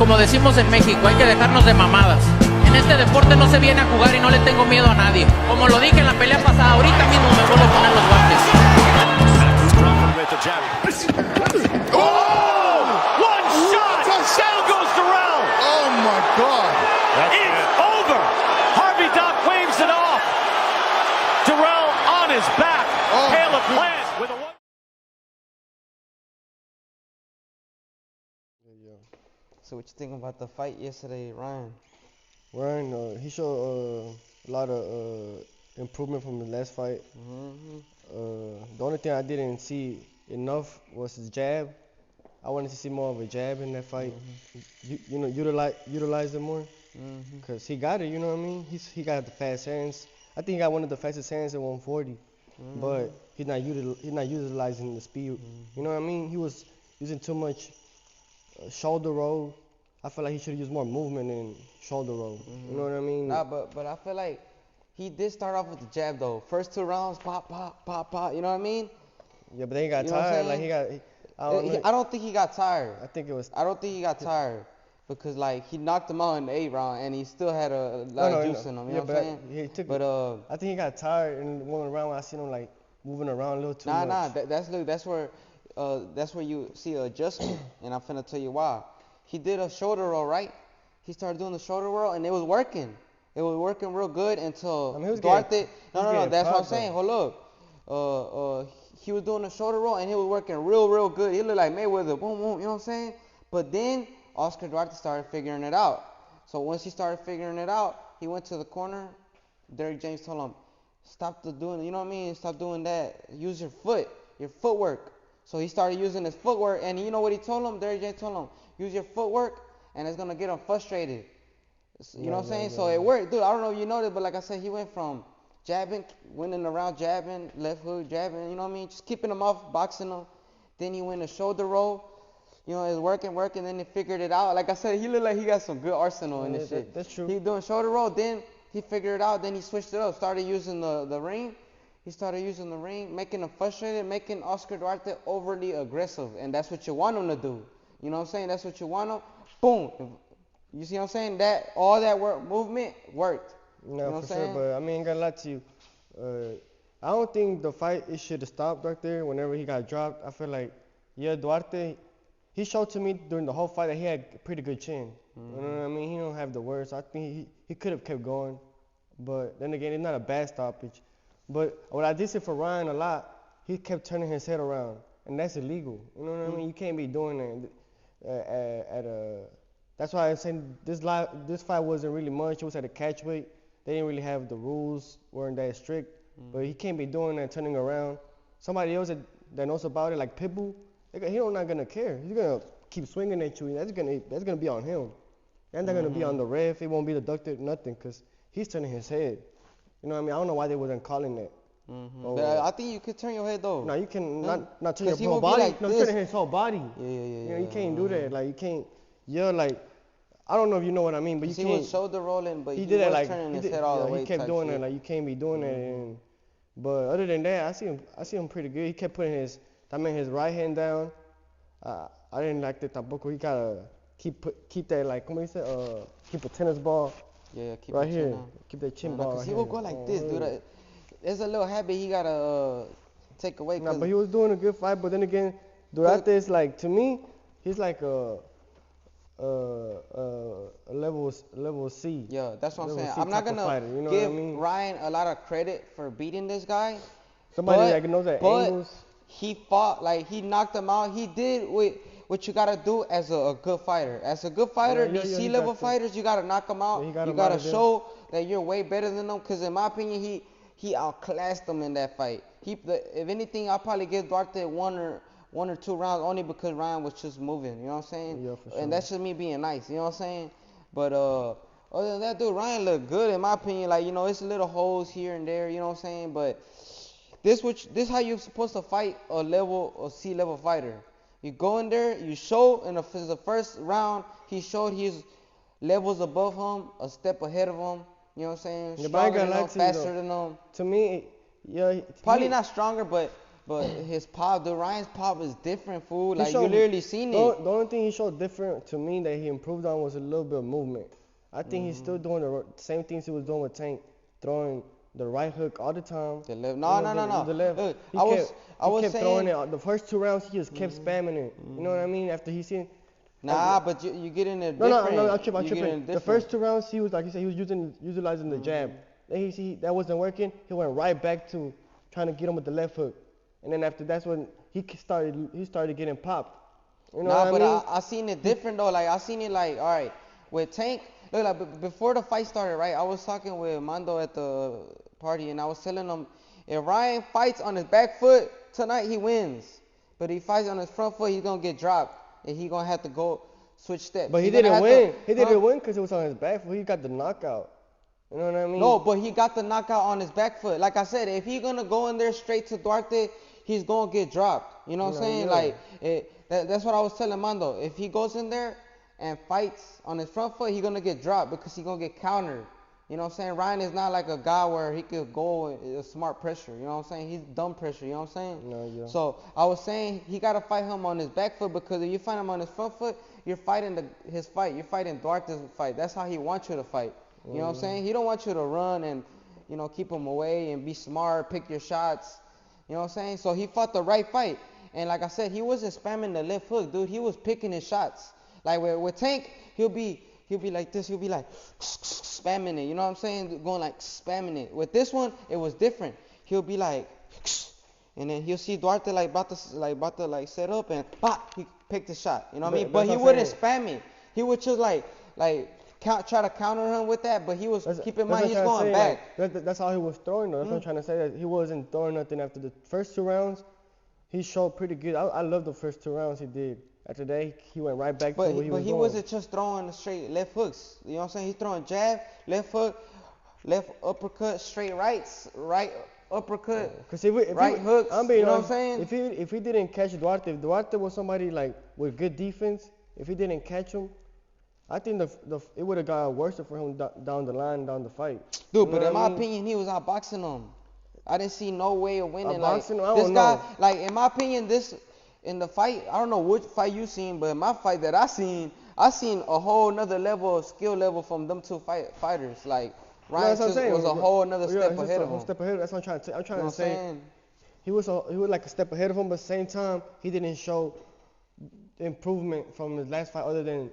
Como decimos en México, hay que dejarnos de mamadas. En este deporte no se viene a jugar y no le tengo miedo a nadie. Como lo dije en la pelea pasada, ahorita mismo me vuelvo a poner los guantes. Oh! One shot! Down goes Durrell! Oh my God! It's over! Harvey Dock waves it off. Durrell on his back. Caleb Plant with a one. So what you think about the fight yesterday, Ryan? Ryan, he showed a lot of improvement from the last fight. The only thing I didn't see enough was his jab. I wanted to see more of a jab in that fight. Utilize it more. Cause he got it, you know what I mean. He got the fast hands. I think he got one of the fastest hands at 140, but he's not utilizing the speed. You know what I mean. He was using too much shoulder roll. I feel like he should use more movement in shoulder roll. You know what I mean? Nah, but I feel like he did start off with the jab though. First 2 rounds, pop, pop, pop, pop. You know what I mean? Yeah, but then he got You know what I'm tired. saying? Like he got. I don't think he got tired. I think it was. I don't think he got tired because like he knocked him out in the 8th round and he still had a lot of juice in him. You know what I'm saying? I think he got tired in one round when I seen him like moving around a little too much. That's where you see an adjustment, and I'm finna tell you why. He did a shoulder roll, right? He started doing the shoulder roll, and it was working. It was working real good until Duarte. No. That's what I'm saying. Hold up. He was doing a shoulder roll, and he was working real good. He looked like Mayweather. Boom, boom. You know what I'm saying? But then Oscar Duarte started figuring it out. So once he started figuring it out, he went to the corner. Derrick James told him, "Stop doing. You know what I mean? Stop doing that. Use your footwork." So he started using his footwork, and you know what he told him? Derrick James told him, use your footwork, and it's going to get him frustrated. You know what I'm saying? So it worked. Dude, I don't know if you know this, but like I said, he went from jabbing, winning around, jabbing, left hook, jabbing, you know what I mean? Just keeping him off, boxing him. Then he went to shoulder roll. You know, it was working, then he figured it out. Like I said, he looked like he got some good arsenal in this shit. That's true. He doing shoulder roll, then he figured it out, then he switched it up, started using the ring. He started using the ring, making him frustrated, making Oscar Duarte overly aggressive. And that's what you want him to do. You know what I'm saying? That's what you want him. Boom. You see what I'm saying? All that movement worked. No, you know what for I'm sure. But I mean, I ain't gonna lie to you. I don't think the fight should have stopped right there whenever he got dropped. I feel like, Duarte, he showed to me during the whole fight that he had a pretty good chin. You know what I mean? He don't have the words. I think he could have kept going. But then again, it's not a bad stoppage. But what I did see for Ryan a lot, he kept turning his head around, and that's illegal. You know what I mean? You can't be doing that That's why I'm saying this fight wasn't really much. It was at a catch weight. They didn't really have the rules, weren't that strict. But he can't be doing that, turning around. Somebody else that knows about it, like Pitbull, he's not gonna care. He's gonna keep swinging at you. And that's gonna be on him. That's not gonna be on the ref. It won't be deducted, nothing, because he's turning his head. You know what I mean? I don't know why they wasn't calling that. But I think you could turn your head though. No, you can not turn your whole body. Like turning his whole body. Yeah. You know, you can't do that. Like you can't. Like I don't know if you know what I mean, but you can't. He was shoulder rolling, but he did was that, like, turning his head all the way. He kept doing that. Like you can't be doing that. But other than that, I see him pretty good. He kept putting his right hand down. I didn't like that tampoco. He gotta keep that, like, como dice, keep a tennis ball. Yeah, keep right the here. chin on. Keep that chin ball. Cause he will go like this, dude. There's a little habit he gotta take away. Nah, but he was doing a good fight. But then again, Duarte is like, to me, he's like a level C. Yeah, that's what I'm saying. C I'm not gonna fighter, you know give what I mean? Ryan a lot of credit for beating this guy. Somebody that knows that angles. He fought, like, he knocked him out. He did what you gotta do as a good fighter. As a good fighter, these C-level fighters, you gotta knock them out. You gotta show that you're way better than them. Cause in my opinion, he outclassed them in that fight. If anything, I'll probably give Duarte one or two rounds only because Ryan was just moving. You know what I'm saying? Yeah, for sure. And that's just me being nice. You know what I'm saying? But other than that, dude, Ryan looked good in my opinion. Like, you know, it's little holes here and there. You know what I'm saying? But this how you're supposed to fight a C-level fighter. You go in there, you show, and for the first round, he showed his levels above him, a step ahead of him. You know what I'm saying? Yeah, Stronger than him, faster than him. To me, yeah. Probably not stronger, but But his pop, Ryan's pop is different, fool. Like, showed, you literally seen it. The only thing he showed different to me that he improved on was a little bit of movement. I think he's still doing the same things he was doing with Tank, throwing the right hook all the time. The left. No. The left. Look, I was saying, throwing it. The first 2 rounds, he just kept spamming it. You know what I mean? After he seen. Nah, but you get in there different. No, I'm tripping. The first 2 rounds, he was like you said, he was utilizing the jab. Then that wasn't working. He went right back to trying to get him with the left hook. And then after that's when he started getting popped. You know what I mean? I seen it different though. Like, I seen it like, all right, with Tank. Look, like before the fight started, right? I was talking with Mando at the party, and I was telling him, if Ryan fights on his back foot tonight, he wins. But if he fights on his front foot, he's gonna get dropped, and he gonna have to go switch steps. But he didn't win. He didn't win because it was on his back foot. He got the knockout. You know what I mean? No, but he got the knockout on his back foot. Like I said, if he's gonna go in there straight to Duarte, he's gonna get dropped. You know what I'm saying? Yeah. Like, that's what I was telling Mando. If he goes in there and fights on his front foot, he's gonna get dropped because he's gonna get countered. You know what I'm saying? Ryan is not like a guy where he could go with smart pressure. You know what I'm saying? He's dumb pressure. You know what I'm saying? No, yeah. So I was saying he gotta fight him on his back foot, because if you fight him on his front foot, you're fighting his fight. You're fighting Duarte's fight. That's how he wants you to fight. You know what I'm saying? He don't want you to run and, you know, keep him away and be smart, pick your shots. You know what I'm saying? So he fought the right fight. And like I said, he wasn't spamming the left hook, dude. He was picking his shots. Like with Tank, he'll be like this. He'll be like spamming it. You know what I'm saying? Going like spamming it. With this one, it was different. He'll be like, and then he'll see Duarte about to set up, and he picked the shot. You know what I mean? But he wouldn't spam it. He would just try to counter him with that, but he was, keep in mind, he's going back. That's how he was throwing, though. That's what I'm trying to say. That he wasn't throwing nothing after the first 2 rounds. He showed pretty good. I love the first 2 rounds he did. After that, he went right back to what he was doing. But he wasn't just throwing straight left hooks. You know what I'm saying? He's throwing jab, left hook, left uppercut, straight rights, right uppercut, right hooks. I'm being you know honest, what I'm saying? If he didn't catch Duarte, if Duarte was somebody like with good defense, if he didn't catch him, I think it would have got worse for him down the line, down the fight. Dude, but in my opinion, he was outboxing him. I didn't see no way of winning. Outboxing him? I This don't guy, know. like, in my opinion, in the fight, I don't know which fight you seen, but in my fight that I seen a whole nother level of skill level from them two fighters. Like, Ryan was a whole nother step ahead of him. Step ahead. That's what I'm trying to say. I'm trying to say he was like a step ahead of him, but at the same time, he didn't show improvement from his last fight other than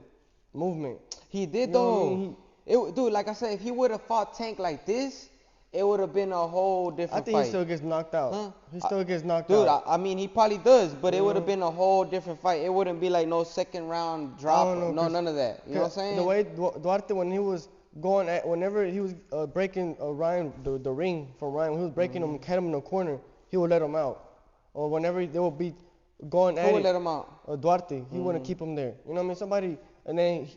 movement. He did, though. Dude, like I said, if he would have fought Tank like this, it would have been a whole different fight. I think he still gets knocked out. Huh? He still gets knocked out. Dude, I mean, he probably does, but it would have been a whole different fight. It wouldn't be like no second round drop. None of that. You know what I'm saying? The way Duarte, when he was whenever he was breaking Ryan, the ring from Ryan, when he was breaking him, had him in the corner, he would let him out. Or whenever they would be going at it. Who would let him out? Duarte. He wouldn't keep him there. You know what I mean? And then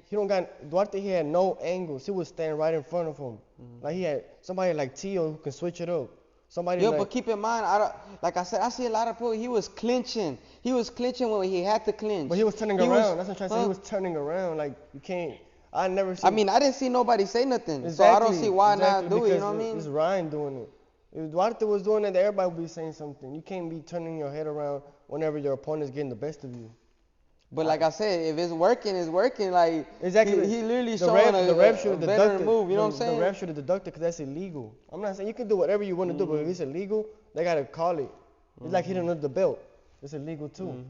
Duarte, he had no angles. He was standing right in front of him. Like he had somebody like Teo who can switch it up. But keep in mind, like I said, I see a lot of people, he was clinching. He was clinching when he had to clinch. But he was turning around. That's what I'm trying to say. He was turning around. Like, you can't. I didn't see nobody say nothing. Exactly, so I don't see why not do it. You know what I mean? It's Ryan doing it. If Duarte was doing it, everybody would be saying something. You can't be turning your head around whenever your opponent's getting the best of you. But like I said, if it's working, it's working. Like, exactly. He literally showing a better move. You know what I'm saying? The ref should have deducted because that's illegal. I'm not saying you can do whatever you want to do, but if it's illegal, they gotta call it. It's like hitting under the belt. It's illegal too.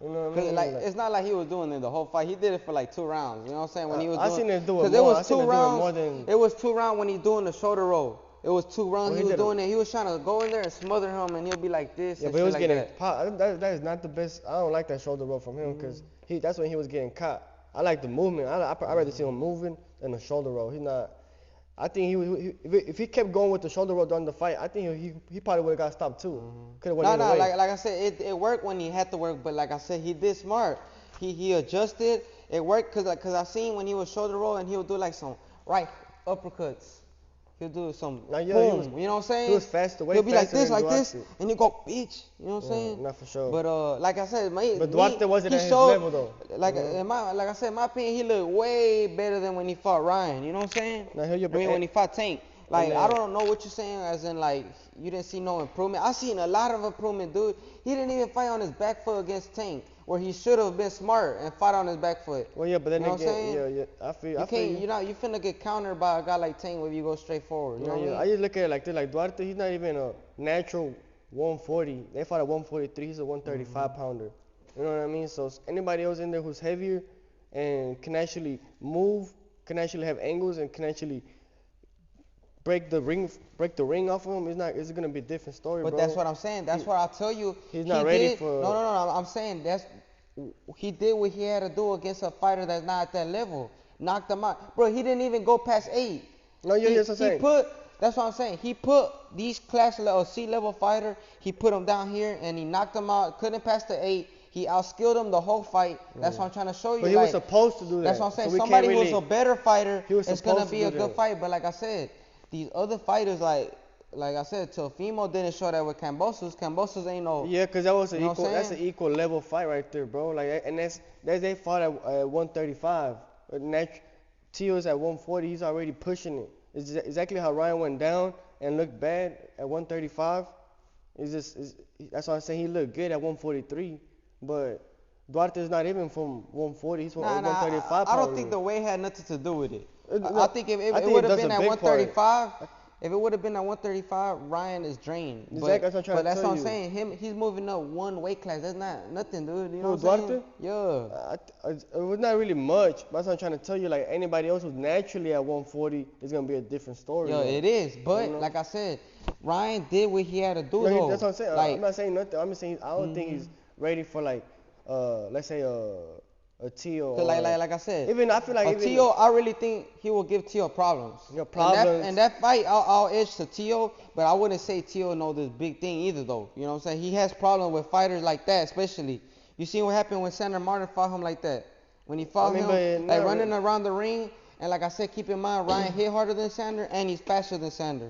You know what I mean? Like, it's not like he was doing it the whole fight. He did it for like 2 rounds. You know what I'm saying? When he was I seen him do it more. Because it was 2 rounds. It was 2 rounds when he's doing the shoulder roll. It was 2 rounds he was doing it. He was trying to go in there and smother him, and he'll be like this. Yeah, but he was getting caught. That is not the best. I don't like that shoulder roll from him because that's when he was getting caught. I like the movement. I'd rather see him moving than the shoulder roll. He's not. I think if he kept going with the shoulder roll during the fight, I think he probably would have got stopped too. Like I said, it worked when he had to work, but like I said, he did smart. He adjusted. It worked because I seen when he was shoulder roll and he would do like some right uppercuts. He'll do some boom, you know what I'm saying? He was faster, He'll be like this, and you go, bitch, you know what I'm saying? Not for sure. But like I said, but Duarte wasn't at his level though. Like I said, in my opinion, he looked way better than when he fought Ryan. You know what I'm saying? When he fought Tank. Like, I don't know what you're saying, as in, like, you didn't see no improvement. I seen a lot of improvement, dude. He didn't even fight on his back foot against Tank, where he should have been smart and fought on his back foot. Well, yeah, but then you know what I'm saying? yeah, I feel. You finna get countered by a guy like Tank if you go straight forward. You know what I mean? I just look at it like this. Like Duarte, he's not even a natural 140. They fought at 143. He's a 135 pounder. You know what I mean? So anybody else in there who's heavier and can actually move, can actually have angles, and can actually break the ring off of him, it's gonna be a different story, but bro. That's what I'm saying. That's what I'll tell you. He's not ready for. No. I'm saying he did what he had to do against a fighter that's not at that level. Knocked him out, bro. He didn't even go past 8. No, that's what I'm saying. That's what I'm saying. He put these class level C-level fighter. He put him down here and he knocked him out. Couldn't pass the 8. He outskilled him the whole fight. That's what I'm trying to show you. But he was supposed to do that. That's what I'm saying. So Somebody who's a better fighter, it's gonna be a good that. fight. But like I said, these other fighters, like I said, Teofimo didn't show that with Cambosos. Cambosos ain't no. Yeah, because that was that's an equal level fight right there, bro. Like, and they fought at 135. Teo's at 140. He's already pushing it. It's exactly how Ryan went down and looked bad at 135. That's why I'm saying he looked good at 143. But Duarte's not even from 140. He's from 135. I don't think the weight had nothing to do with it. I think if it would have been at 135, if it would have been at 135, Ryan is drained. But that's what I'm saying. He's moving up one weight class. That's not nothing, dude. You know what I'm saying? Yeah. It was not really much. But that's what I'm trying to tell you. Like, anybody else who's naturally at 140 is gonna be a different story. Yeah, it is. But like I said, Ryan did what he had to do. No, that's what I'm saying. Like, I'm not saying nothing. I'm just saying I don't think he's ready for, like, let's say a Teo. Like I said, I feel like Teo, I really think he will give Teo problems. And that fight, I'll edge to Teo, but I wouldn't say Teo know this big thing either, though. You know what I'm saying? He has problems with fighters like that, especially. You see what happened when Sandor Martin fought him like that? When he fought him, like running around the ring, and like I said, keep in mind, Ryan hit harder than Sandor, and he's faster than Sandor.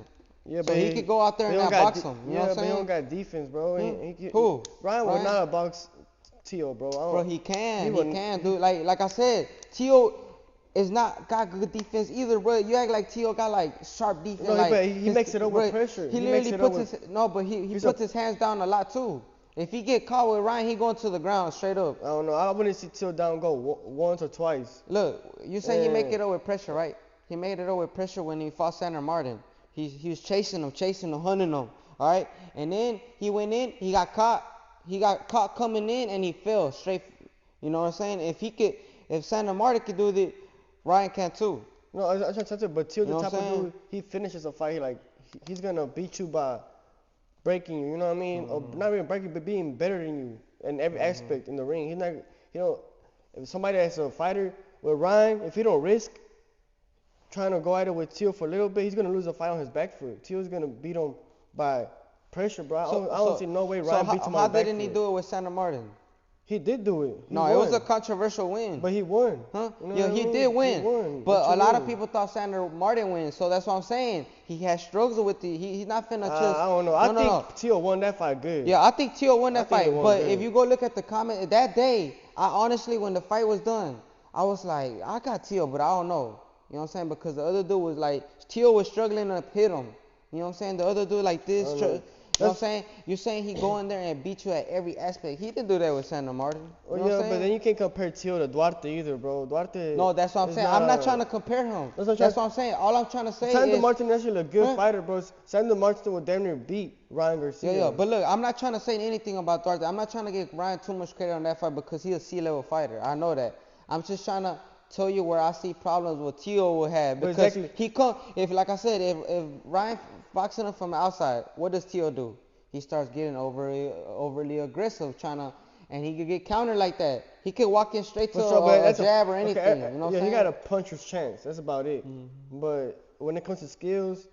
Yeah, so he could go out there and outbox him. You know what I'm saying? But he don't got defense, bro. Who? Ryan would not outbox Teo, bro. Bro, he can, dude. Like I said, Teo is not got good defense either, bro. You act like Teo got like sharp defense. No, but he makes it up with pressure. He literally puts his hands down a lot too. If he get caught with Ryan, he going to the ground straight up. I don't know. I wouldn't see Teo down go once or twice. Look, you say he make it up with pressure, right? He made it up with pressure when he fought Sandor Martin. He was chasing him, hunting him. All right, and then he went in. He got caught. He got caught coming in and he fell straight. You know what I'm saying? If Sandor Martin could do it, Ryan can too. No, I'm trying to tell you, but Teo, the type of dude, he finishes a fight. He's gonna beat you by breaking you. You know what I mean? Or not even breaking, but being better than you in every aspect in the ring. He's not. If somebody that's a fighter with Ryan, if he don't risk trying to go at it with Teo for a little bit, he's gonna lose a fight on his back foot. Teo's gonna beat him by pressure, bro. I don't see no way Ryan beats him on the back foot. How didn't he do it with Sandor Martin? He did do it. It was a controversial win. But he won. Huh? You know he did win. He won. But a lot of people thought Sandor Martin win, so that's what I'm saying. He has struggles with it. He's not finna just. I don't know. I think Teo won that fight good. Yeah, I think Teo won that fight. But if you go look at the comment that day, I honestly, when the fight was done, I was like, I got Teo, but I don't know. You know what I'm saying? Because the other dude was like, Teo was struggling to hit him. You know what I'm saying? The other dude like this. You know what I'm saying? You're saying he go in there and beat you at every aspect. He didn't do that with Sandor Martin. You know what I'm saying? But then you can't compare Teo to Duarte either, bro. Duarte. No, that's what I'm saying. I'm not trying to compare him. That's what I'm saying. All I'm trying to say is Sandor Martin is actually a good fighter, bro. Sandor Martin would damn near beat Ryan Garcia. Yeah. But look, I'm not trying to say anything about Duarte. I'm not trying to give Ryan too much credit on that fight because he's a C-level fighter. I know that. I'm just trying to tell you where I see problems what Teo will have because he come. Like I said, if Ryan boxing him from the outside, what does Teo do? He starts getting overly aggressive, and he could get countered like that. He could walk in straight to a jab or anything. You know what I'm saying? He got a puncher's chance. That's about it. Mm-hmm. But when it comes to skills,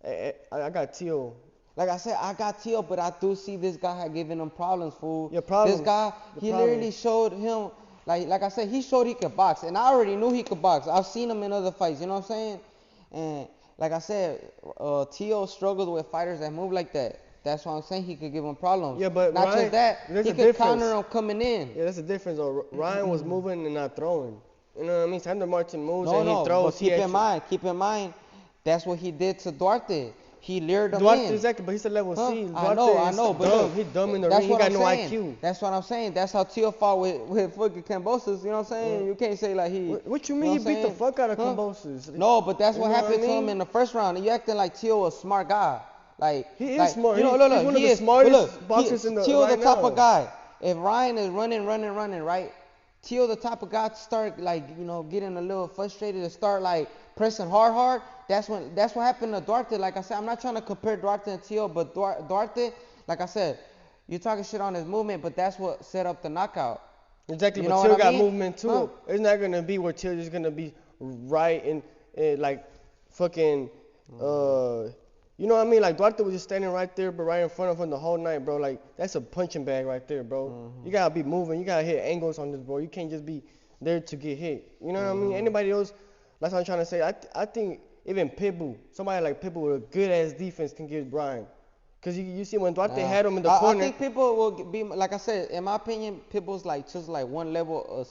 I got Teo. Like I said, I got Teo, but I do see this guy giving him problems, fool. Yeah, problems. This guy, literally showed him, like I said, he showed he could box, and I already knew he could box. I've seen him in other fights. You know what I'm saying? And like I said, Teo struggled with fighters that move like that. That's why I'm saying he could give him problems. Yeah, but not Ryan, just that, he could counter him coming in. Yeah, that's the difference. Ryan was moving and not throwing. You know what I mean? Sandor Martin moves and he throws. But keep in mind, That's what he did to Duarte. He lured him Duarte, in. exactly, but he's a level C. I Duarte know, is but dumb. look, He's dumb in the that's ring. He what got I'm no saying. IQ. That's what I'm saying. That's how Teo fought with fucking Cambosos. You know what I'm saying? You can't say like he. What you mean? know He what beat the I'm fuck out of saying? Cambosos. No, but that's You what know happened I to him mean? in the first round. You acting like Teo a smart guy. Like He is like, smart. You know, He's look, one of he the is. smartest But look, boxers in the Teo's right the type now. of guy. If Ryan is running, right? Teo the type of guy to start like getting a little frustrated, to start like pressing hard. That's what happened to Duarte. Like I said, I'm not trying to compare Duarte and Teo, but Duarte, like I said, you're talking shit on his movement, but that's what set up the knockout. Exactly, You but know Teo what I got mean? movement too. It's not gonna be where Teo is gonna be right and like fucking you know what I mean? Like Duarte was just standing right there, but right in front of him the whole night, bro. Like that's a punching bag right there, bro. You gotta be moving. You gotta hit angles on this, bro. You can't just be there to get hit. You know what I mean? Anybody else? That's what I'm trying to say. I think even Pitbull, somebody like Pitbull with a good ass defense can get Brian. Cause you see when Duarte had him in the corner. I think people will be, like I said, in my opinion, Pitbull's like just like one level.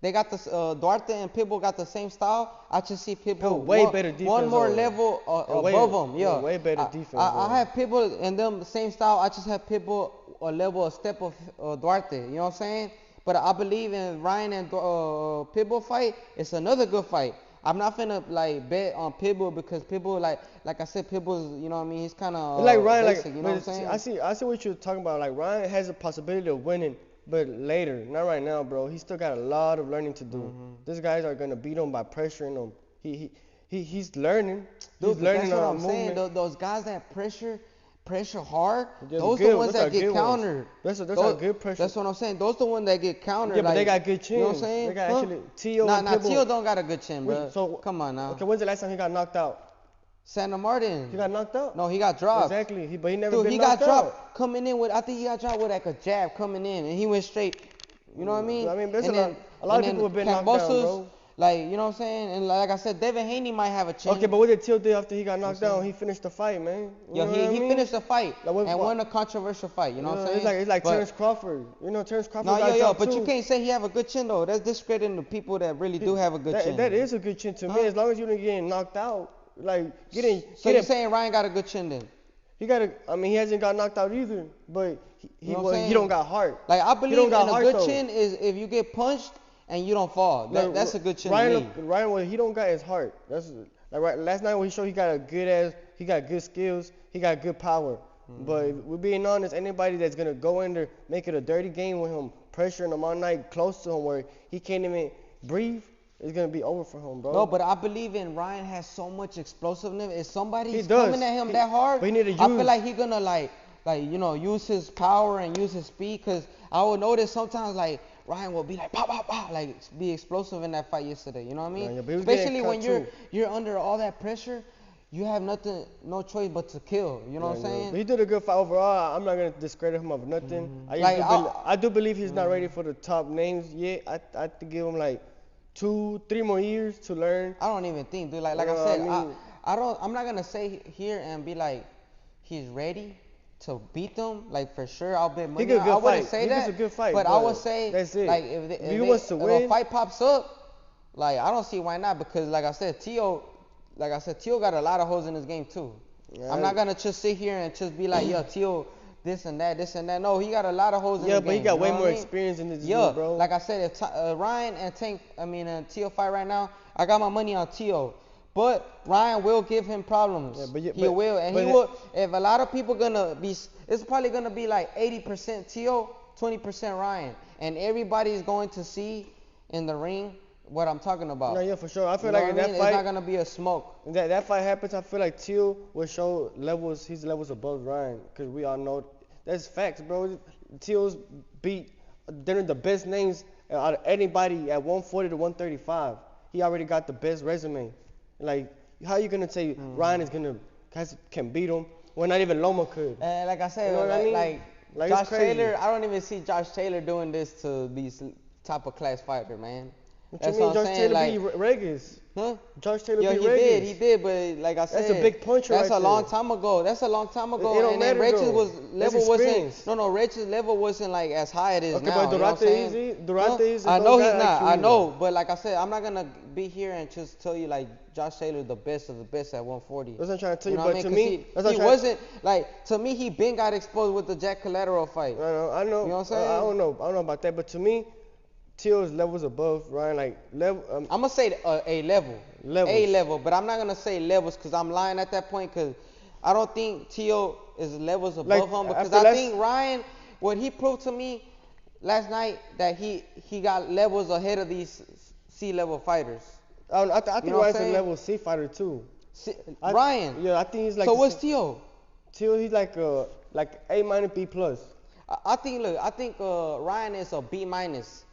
They got this Duarte and Pitbull got the same style. I just see Pitbull way better defense. one more level above them. Yeah, way better defense. I have Pitbull and them the same style. I just have Pitbull a step of Duarte. You know what I'm saying? But I believe in Ryan and Pitbull fight. It's another good fight. I'm not finna like bet on Pitbull because Pitbull like I said, Pitbull's, you know what I mean, he's kind of like Ryan, basic, like, you know what I'm saying? I see what you're talking about. Like Ryan has a possibility of winning, but later, not right now, bro. He still got a lot of learning to do. These guys are gonna beat him by pressuring him. He's learning. Dude, He's learning that's what on I'm movement. saying. Those guys that pressure hard, Those those good- the ones those that are get good ones. countered. Those are good pressure. That's what I'm saying. Those the ones that get countered. Yeah, but like, they got good chins. You know what I'm saying? They got actually Teo Nah, and Pitbull. Teo don't got a good chin, bro. So come on now. Okay, when's the last time he got knocked out? Santa Martin. He got knocked out? No, he got dropped. Exactly. But he never Dude, been he knocked got out. dropped coming in with. I think he got dropped with like a jab coming in, and he went straight. You know what I mean? I mean, there's And a lot of people have been knocked down, bro. Like, you know what I'm saying? And like I said, Devin Haney might have a chin. Okay, but what did Teo do after he got knocked down? He finished the fight, man. You know Yo, what I he mean? finished the fight Like, what- and won a controversial fight. You know what I'm saying? It's like But- Terrence Crawford. You know, Terrence Crawford No, got dropped but too. you can't say he have a good chin though. That's discrediting the people that really do have a good chin. That is a good chin to me, as long as you don't get knocked out. Like, So you're saying Ryan got a good chin then? he hasn't got knocked out either, but You know what I'm he saying? don't got heart. Like I He believe don't in got a heart, good though. chin is if you get punched and you don't fall. That's a good chin to me. Ryan, what he don't got his heart. That's like last night when he showed he got he got good skills, he got good power. But if we're being honest, anybody that's gonna go in there, make it a dirty game with him, pressuring him all night, close to him where he can't even breathe, it's gonna be over for him, bro. No, but I believe in Ryan has so much explosiveness. If somebody's He does. coming at him that hard, but he need to I feel use- like he gonna use his power and use his speed. Cause I would notice sometimes like Ryan will be like pop pop pop, like be explosive in that fight yesterday. You know what I mean? Yeah, but he was Especially getting when cut, you're under all that pressure, you have no choice but to kill. You know what I'm saying? But he did a good fight overall. I'm not gonna discredit him of nothing. I do believe he's not ready for the top names yet. I have to give him like 2-3 more years to learn. I don't even think, dude. Like You I know said, what I mean? I'm not gonna say here and be like he's ready to beat them. Like for sure, I'll bet money. He could I wouldn't fight. say He that. gets a good fight, but I but would say that's it. like If he wants to if win- a fight pops up, like I don't see why not, because like I said, Teo got a lot of holes in his game too. Yeah. I'm not gonna just sit here and just be like, yo, Teo, this and that. No, he got a lot of holes in his game. Yeah, but he got you way know what more I mean? experience in this Yeah, dude, bro. like I said, if Ryan and Teo fight right now, I got my money on Teo. But Ryan will give him problems. Yeah, He will, and he will. If a lot of people gonna be, it's probably gonna be like 80% Teo, 20% Ryan, and everybody's going to see in the ring what I'm talking about. No, yeah, for sure. I feel You know like in what I that mean? fight, It's not gonna be a smoke. that fight happens, I feel like Teo will show his levels above Ryan, because we all know that's facts, bro. Teo's beat they're the best names out of anybody at 140 to 135. He already got the best resume. Like, how you gonna say Ryan can beat him when not even Loma could? Like I said, You know what I mean? Like, Josh it's crazy. Taylor, I don't even see Josh Taylor doing this to these top of class fighter, man. What That's you mean, what I'm Josh saying. Taylor Like, beat Regis? Huh? Josh Taylor Yeah, beat he Regis. did, but like I said, That's a big puncher That's right a long there. time ago. That's a long time ago. It don't And then matter, Regis though. was That's level wasn't experience. no Regis level wasn't like as high it is Okay, now. but You know what I'm Durante saying? is. Durante is. I know he's got not. IQ I either. know, but like I said, I'm not gonna be here and just tell you like Josh Taylor the best of the best at 140. That's what I'm trying to tell you. know what But I to mean? 'Cause me, that's what he I'm trying. wasn't like to me. He been got exposed with the Jack Collateral fight. I know. You know what I'm saying? I don't know about that. But to me, Teal's levels above Ryan. Like level. I'm gonna say a level. Levels. A level, but I'm not gonna say levels because I'm lying at that point because I don't think Teo is levels above Like, him because after I last- think Ryan, what he proved to me last night that he got levels ahead of these C-level fighters. I think You know what I'm Ryan's a saying? level C fighter too. Ryan. Yeah, I think he's like. So what's Teo? Teal? He's like A minus B plus. I think Ryan is a B minus,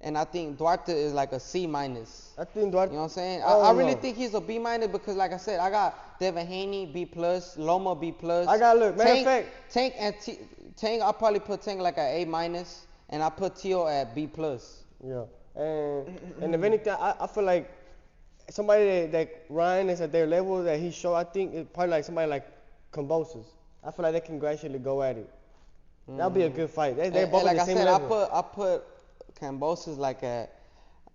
and I think Duarte is like a C minus. I think Duarte. You know what I'm saying? I don't I really know. think he's a B minus because, like I said, I got Devin Haney B plus, Loma B plus. I got look. Matter of fact, Tank and Tank. I probably put Tank like an A minus, and I put Teo at B plus. yeah. And if anything, I feel like somebody that Ryan is at their level that he showed. I think it's probably like somebody like Cambosos. I feel like they can gradually go at it. That'll be a good fight. They're And both like at the I same said, level. I put Cambosos like at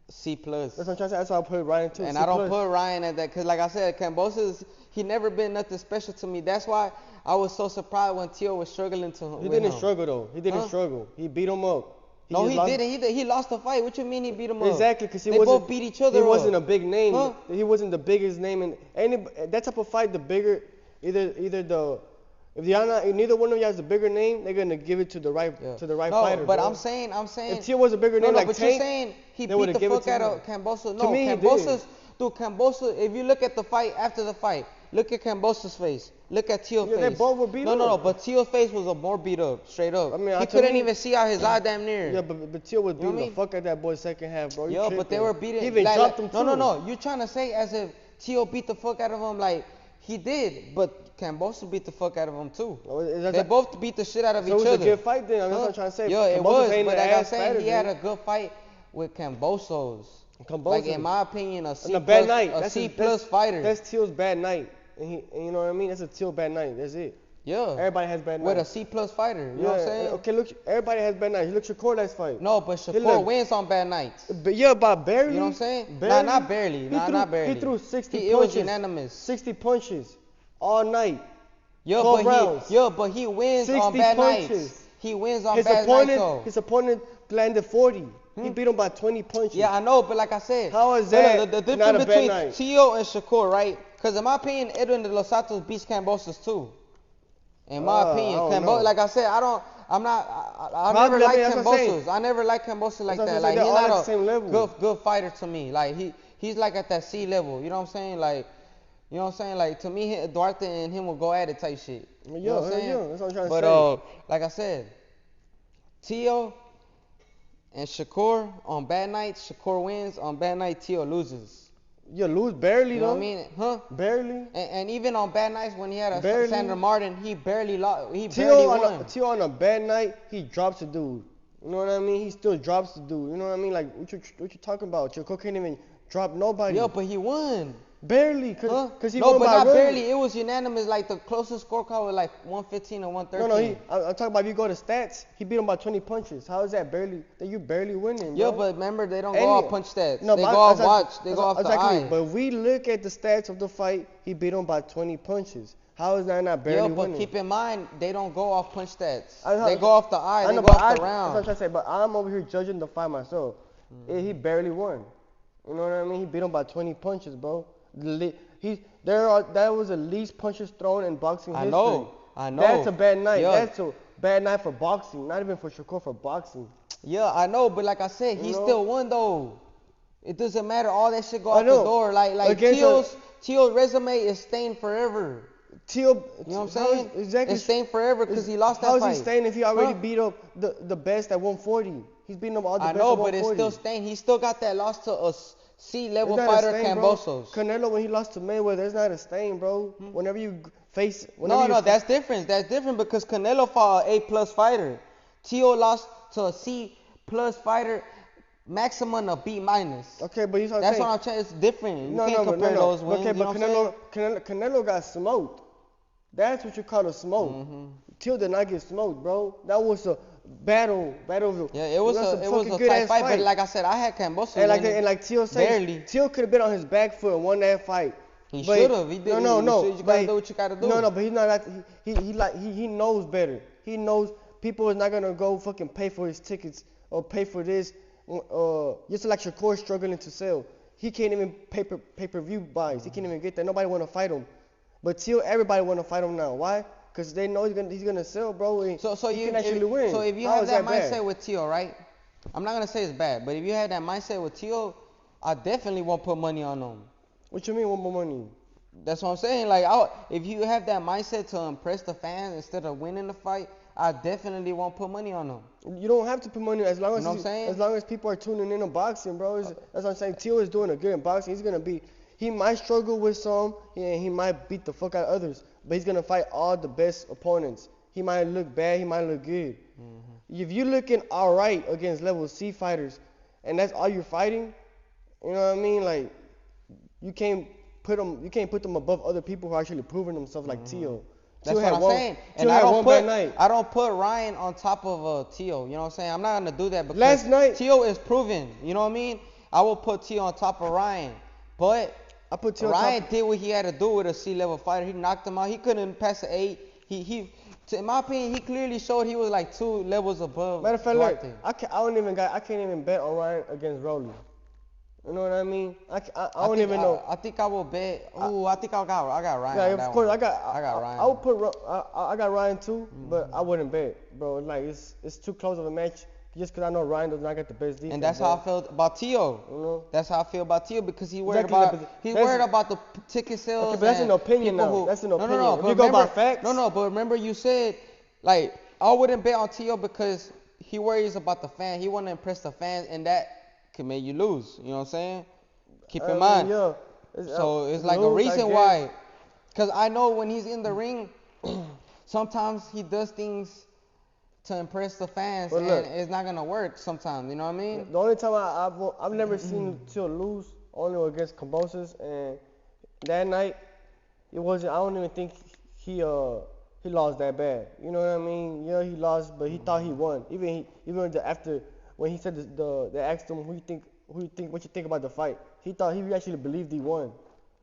C plus. That's what I'm trying to say. That's why I put Ryan too. And C+. I don't put Ryan at that because, like I said, Cambosos, he never been nothing special to me. That's why I was so surprised when Teo was struggling to He with didn't him. struggle though. He didn't Huh? struggle. He beat him up. No, just he lost- didn't. He lost the fight. What you mean he beat him up? Exactly, because they both beat each other He up. wasn't a big name. Huh? He wasn't the biggest name in any that type of fight. The bigger, either the if neither one of y'all is a bigger name, they're gonna give it to the right Yeah. fighter. But bro. I'm saying. If Teo was a bigger name like but Tank, you're saying he they beat would've the give it fuck to out him. of Cambosos. To No, me, he Cambosos. Dude, Cambosos. If you look at the fight after the fight, look at Cambosos' face. Look at Teo's Yeah, face. they both were beat No, up. but Teo's face was a more beat up, straight up. I mean, he to couldn't me- even see out his eye damn near. Yeah, but Teo was You know beating what I the mean? fuck out that boy second half, bro. You Yo, but they tripping. were beating. He even like, dropped him too. No. You're trying to say as if Teo beat the fuck out of him, like he did, but Cambosos beat the fuck out of him too. They both beat the shit out of So it each was other. a good fight then. That's what I'm trying to say. Yeah, it Cambosos was. ain't But an like I ass said, fighter, he had dude. a good fight with Cambosos. Cambosos. Like in my opinion, a C On a bad plus, night. a That's C his- plus fighter. That's Teal's bad night. And you know what I mean? That's a Teal bad night. That's it. Yeah. Everybody has bad With nights. a C plus fighter. You know what I'm saying? Okay, look, everybody has bad nights. Look, Shakur last fight. No, but He Shakur look- wins on bad nights. But yeah, but barely. You know what I'm saying? Barely. Nah, not barely. Not barely. He threw 60 It was punches. unanimous. 60 punches all night. Yeah, 12 rounds. but he wins on 60 bad punches. nights. He wins on His bad nights though. opponent, his opponent landed 40. He beat him by 20 punches. Yeah, I know, but like I said, How is look, that the not difference a bad between night? Teo and Shakur, right? Because in my opinion, Edwin de los Santos beats Cambosos too. In my opinion, I don't know. like I said, I Probably, never liked that's what I'm saying. Cambosos. I never liked Cambosos like That's what that. I'm Like saying. he's They're all not at a the same level. good fighter to me. Like he's like at that C level. You know what I'm saying? Like, you know what I'm saying? Like to me, Duarte and him will go at it type shit. You know what I'm saying? Yeah, that's what I'm trying to But say. like I said, Teo and Shakur on bad nights, Shakur wins. On bad night, Teo loses. You lose barely You know though. what I mean? Huh? Barely. And even on bad nights when he had a Barely. Sandra Martin, he barely lost. He barely won. Teo on a bad night, he drops a dude. You know what I mean? He still drops the dude. You know what I mean? Like what you talking about? Shakur can't even drop nobody. Yeah, but he won. Barely, Huh? cause he No, won but by not run. barely. It was unanimous. Like the closest scorecard was like 115 or 113. No, I'm talking about if you go to stats, he beat him by 20 punches. How is that barely? That you barely winning, Yeah, bro? but remember they don't Any- go off punch stats. No, they but go off watch. They go off the exactly. eye. But we look at the stats of the fight. He beat him by 20 punches. How is that not barely Yeah, but winning? keep in mind they don't go off punch stats. I know- They go off the eye. I They know, go but off the that's what I'm round. trying to say. But I'm over here judging the fight myself. He barely won. You know what I mean? He beat him by 20 punches, bro. That was the least punches thrown in boxing history. I know. That's a bad night. Yeah. That's a bad night for boxing. Not even for Shakur, for boxing. Yeah, I know, but like I said, he You know? still won though. It doesn't matter. All that shit go I out the know. door. Like Against Teo's resume is stained forever. Teo, You know what I'm saying? Exactly. It's stained forever because he lost that How fight. is he staying if he already Huh? beat up the best at 140? He's beating up all the I best know, at but it's 140. still stained. He still got that loss to a C-level It's not a fighter, stain, bro. Cambosos. Canelo, when he lost to Mayweather, it's not a stain, bro. Whenever you face, No, that's different. That's different because Canelo fought an A+ fighter. Teo lost to a C+ fighter maximum a B minus. Okay, but That's what I'm saying. It's different. You can't compare those wins. Okay, you but know Canelo got smoked. That's what you call a smoke. Till did not get smoked, bro. That was a battle. Yeah, it was a tight fight. But like I said, I had Kambosos. And like Teal said, barely. Teal could have been on his back foot and won that fight. He should have. He did. No. You gotta do what you gotta do. No, but he's not. He knows better. He knows people is not gonna go fucking pay for his tickets or pay for this. Just like Shakur struggling to sell. He can't even pay-per-view buys. He can't even get that. Nobody want to fight him. But Teal, everybody want to fight him now. Why? Because they know he's gonna sell, bro. He can actually win. So if you have that mindset with Teal, right? I'm not gonna say it's bad, but if you have that mindset with Teal, I definitely won't put money on him. What you mean, want more money? That's what I'm saying. Like, if you have that mindset to impress the fans instead of winning the fight, I definitely won't put money on him. You don't have to put money as long as you know what I'm saying? As long as people are tuning in on boxing, bro. That's what I'm saying. Teal is doing a good in boxing. He might struggle with some, and he might beat the fuck out of others, but he's gonna fight all the best opponents. He might look bad, he might look good. If you're looking all right against level C fighters, and that's all you're fighting, you know what I mean? Like, you can't put them above other people who are actually proving themselves, like Teal. That's what I'm saying. And I don't put Ryan on top of Teal. You know what I'm saying? I'm not gonna do that because last night Teal is proven. You know what I mean? I will put Teal on top of Ryan, but I put Teal Ryan did what he had to do with a C-level fighter. He knocked him out. He couldn't pass an 8. In my opinion, he clearly showed he was like 2 levels above. Matter of fact, look, I can't even bet on Ryan against Rolly. You know what I mean? I don't even know. I think I will bet. I think I got Ryan. Yeah, of course I got Ryan. I would put I got Ryan too, but I wouldn't bet, bro. Like it's too close of a match just because I know Ryan does not get the best defense. And that's how I felt about Teal. You know? That's how I feel about Teal because he's worried about the ticket sales. Okay, but that's an opinion now. That's an opinion. No. If you go by facts. No. But remember you said like I wouldn't bet on Teal because he worries about the fan. He want to impress the fans, and that can make you lose. You know what I'm saying? Keep in mind. Yeah. So it's like a reason why. Because I know when he's in the ring, sometimes he does things to impress the fans, and it's not gonna work sometimes. You know what I mean? The only time I've never seen Teal lose only against Kambosos, and that night it wasn't. I don't even think he lost that bad. You know what I mean? Yeah, he lost, but he thought he won. Even after when he said they asked him what you think about the fight, he thought he actually believed he won.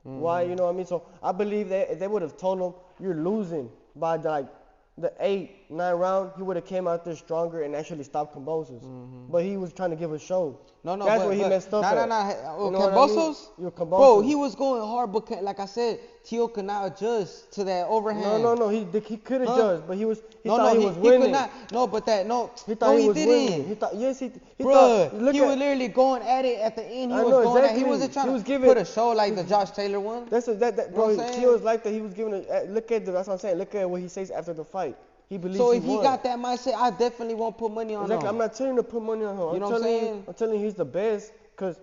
Why? You know what I mean? So I believe that if they would have told him you're losing by the 8, 9 round, he would have came out there stronger and actually stopped Kambosos. But he was trying to give a show. That's where he messed up. Kambosos? I mean? Bro, he was going hard, but like I said, Teal could not adjust to that overhand. No. He could adjust, but he thought he was winning. He could not. He thought he didn't. Winning. He thought he was literally going at it at the end. He wasn't trying to put a show like the Josh Taylor one. Bro, Teal was like that. He was giving that's what I'm saying. Look at what he says after the fight. He believes so if he got that mindset, I definitely won't put money on him. I'm not telling you to put money on him. I'm telling you he's the best because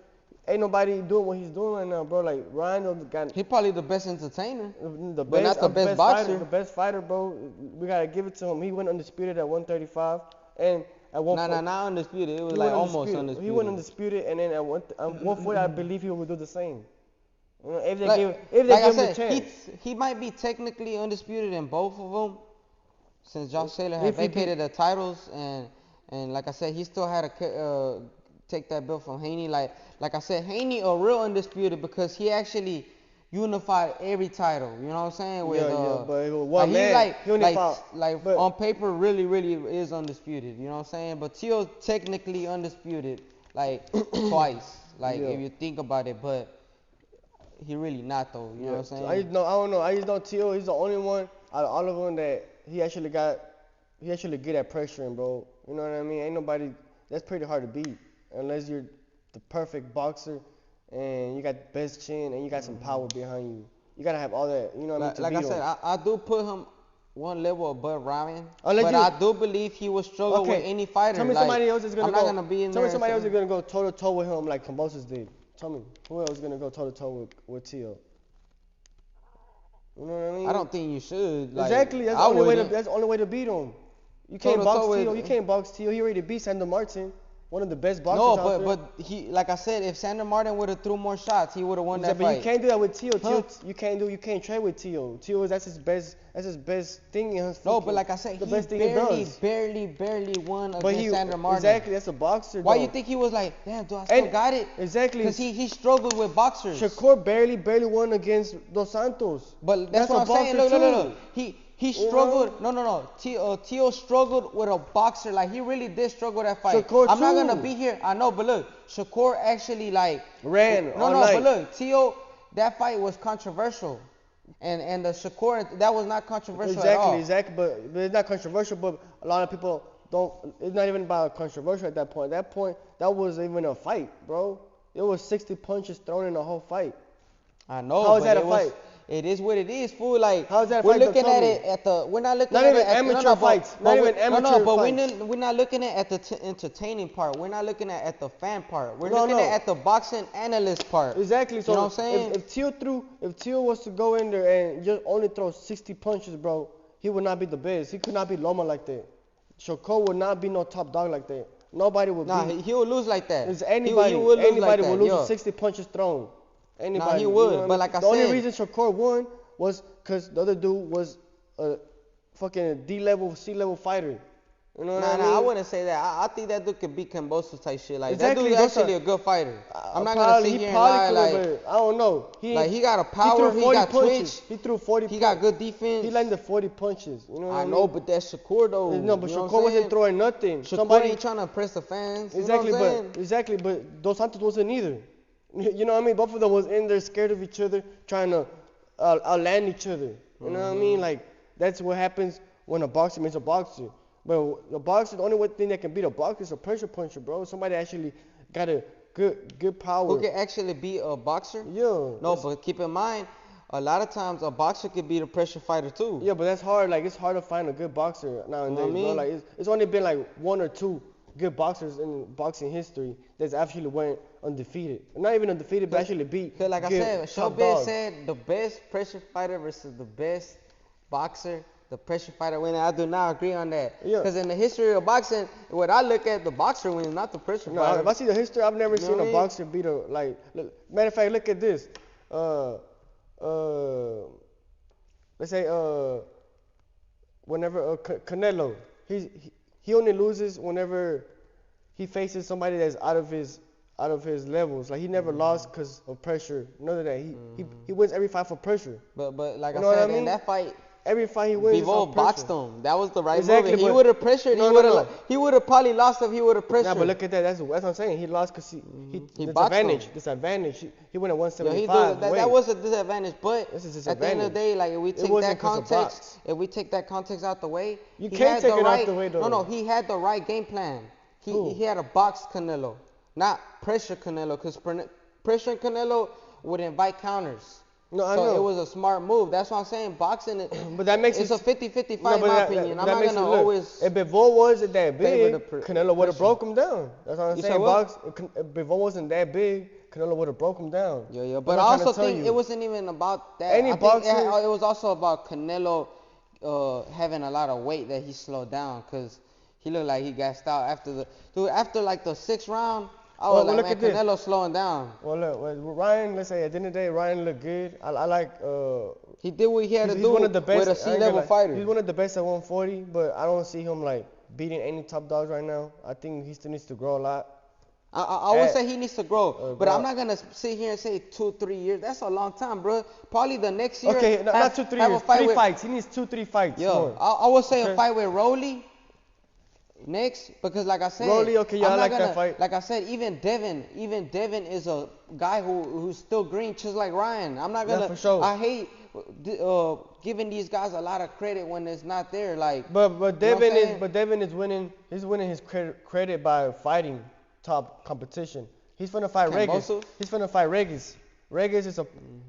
ain't nobody doing what he's doing right now, bro. Like Ryan He probably the best entertainer. But not the best boxer. Fighter, the best fighter, bro. We gotta give it to him. He went undisputed at 135, and at one point. Not undisputed. It was like almost undisputed. He went undisputed, and then at 140, I believe he would do the same. You know, if they give him a chance. He might be technically undisputed in both of them. Since Josh Taylor had vacated the titles, and like I said, he still had to take that belt from Haney. Like I said, Haney a real undisputed because he actually unified every title. You know what I'm saying? But one man unified. But on paper, really is undisputed. You know what I'm saying? But Teal technically undisputed, like twice. Like if you think about it, but he really not though. You know what I'm saying? I don't know. I just know Teal. He's the only one out of all of them that he actually get at pressuring, bro. You know what I mean? Ain't nobody. That's pretty hard to beat unless you're the perfect boxer and you got the best chin and you got some power behind you. You gotta have all that. You know what I mean? Like I said, I do put him one level above Ryan, I do believe he will struggle with any fighter. Tell me somebody else is gonna go. I'm not gonna be in there. Tell me somebody else is gonna go toe to toe with him like Kambosos did. Tell me who else is gonna go toe to toe with Teal. You know what I mean? I don't think you should. Exactly. That's the only way to beat him. You can't box Teal. You can't box Teal. He already beat Sandor Martin. one of the best boxers No, out there. but he, like I said, if Sandor Martin would have threw more shots, he would have won that But fight. you can't do that with Teo. Huh? You can't trade with Teo. Teo, that's his best thing in his No, fucking- but like I said, the he best thing he does. barely won But against Sandor Martin. Exactly, that's a boxer. Why though. you think he was like, damn, do I still got it? Exactly. Because he struggled with boxers. Shakur barely won against Dos Santos. But that's a what I'm saying. boxer Look. too. He struggled. No. Teo struggled with a boxer. Like, he really did struggle that fight. Shakur I'm not too. going to be here. I know, but look, Shakur actually, like... Ran all No, night. but look, Teo, that fight was controversial. And the Shakur, that was not controversial at all. Exactly. But it's not controversial, but a lot of people don't... It's not even about controversial at that point. At that point, that wasn't even a fight, bro. It was 60 punches thrown in the whole fight. I know. How is but that a fight? It is what it is, fool. Like, How is that a we're fight, looking though? at Tell it me. at the. We're not looking Not at even it at amateur no, no, fights. But, Not but even we- amateur No, but fights. we're not looking at the entertaining part. We're not looking at the fan part. We're No, looking no. at the boxing analyst part. Exactly. So You know what I'm saying? if Teo was to go in there and just only throw 60 punches, bro, he would not be the best. He could not be Loma like that. Shakur would not be no top dog like that. Nobody would Nah, be. he would lose like that. It's anybody. He would lose Anybody like that. would lose yeah. with 60 punches thrown. Anybody. he would, You know what but I mean? like I the only said- reason Shakur won was because the other dude was a fucking D-level, C-level fighter. You know what I mean? I wouldn't say that. I think that dude could beat Cambosos type shit. Like, Exactly, that dude's that's actually a- a good fighter. I'm not Probably- gonna sit he here and lie. probably Like, could, but I don't know. he got a power. He He threw 40 got punches. twitch. He threw 40 He got good defense. He landed 40 punches. You know what I I mean? know, but that's Shakur though. No, but You know Shakur what I'm wasn't saying? throwing nothing. Shakur ain't trying to impress the fans. Exactly, You know what I'm saying? exactly, but Dos Santos wasn't either. You know what I mean? Both of them was in there scared of each other, trying to outland each other. You know what I mean? Like, that's what happens when a boxer meets a boxer. But a boxer, the only thing that can beat a boxer is a pressure puncher, bro. Somebody actually got a good power. Who can actually beat a boxer? Yeah. No, but keep in mind, a lot of times a boxer could beat a pressure fighter too. Yeah, but that's hard. Like, it's hard to find a good boxer nowadays, You know what I bro. mean? Like, it's only been like one or two good boxers in boxing history that's actually went undefeated. Not even undefeated, but actually beat. Cause like I good said, top Showbiz dogs. said the best pressure fighter versus the best boxer. The pressure fighter wins. I do not agree on that. Yeah. Because in the history of boxing, what I look at, the boxer wins, not the pressure No, fighter. if I see the history, I've never You know seen what I a mean? boxer beat a matter of fact, look at this. Let's say whenever Canelo, he only loses whenever he faces somebody that's out of his levels. Like, he never lost because of pressure. None of that. He wins every fight for pressure. But like You I know what said, I mean? in that fight, Every fight he wins is Bivol on pressure. boxed him. That was the right Exactly, move. If he but- would have pressured, No, he no, would have. no. He would have probably lost if he would have pressured. Nah, but look at that. That's what I'm saying. He lost because He this boxed him. advantage. This advantage. He went at Yeah, he 175. that was a disadvantage. But This is at the end of the day, like, if we take wasn't that 'cause of context, box. if we take that context out the way, You he can't had take the it out right, the way, though. No, he had the right game plan. Who? He had a box Canelo, not pressure Canelo, because pressure Canelo would invite counters. No, I So know. it was a smart move. That's what I'm saying. Boxing, But that makes it's it a 50-50 No, fight in but my that- opinion. that I'm not makes gonna it look- always. If Bivol wasn't that favor big, the Canelo would have pressure. broke him down. That's what I'm You saying. said what? If Bivol wasn't that big, Canelo would have broke him down. Yeah. That's But what I I'm trying also to tell think you. it wasn't even about that. Any I think boxer- it was also about Canelo having a lot of weight that he slowed down, because he looked like he gassed out after like the 6th round. I was Well, like, look man, at this. Canelo's slowing down. Well, look, Ryan. Let's say at the end of the day, Ryan looked good. I like. He did what he had to He's do one of the best. with a I ain't gonna C-level lie. fighter. He's one of the best at 140, but I don't see him like beating any top dogs right now. I think he still needs to grow a lot. I would say he needs to grow, but bro. I'm not gonna sit here and say 2-3 years. That's a long time, bro. Probably the next year. Okay, not 2-3 have a years. fight 3 with- fights. He needs 2-3 fights. Yo, more. I would say Okay. a fight with Rolly next, because like I said, Rolly, okay, yeah, I'm I not like that gonna- fight. Like I said, even Devin is a guy who's still green, just like Ryan. I'm not Yeah, gonna. for sure. I hate giving these guys a lot of credit when it's not there. Like, But You know what I'm Devin saying? is winning. He's winning his credit by fighting top competition. He's finna fight Regis. Cambosos? He's finna fight Regis. Regis is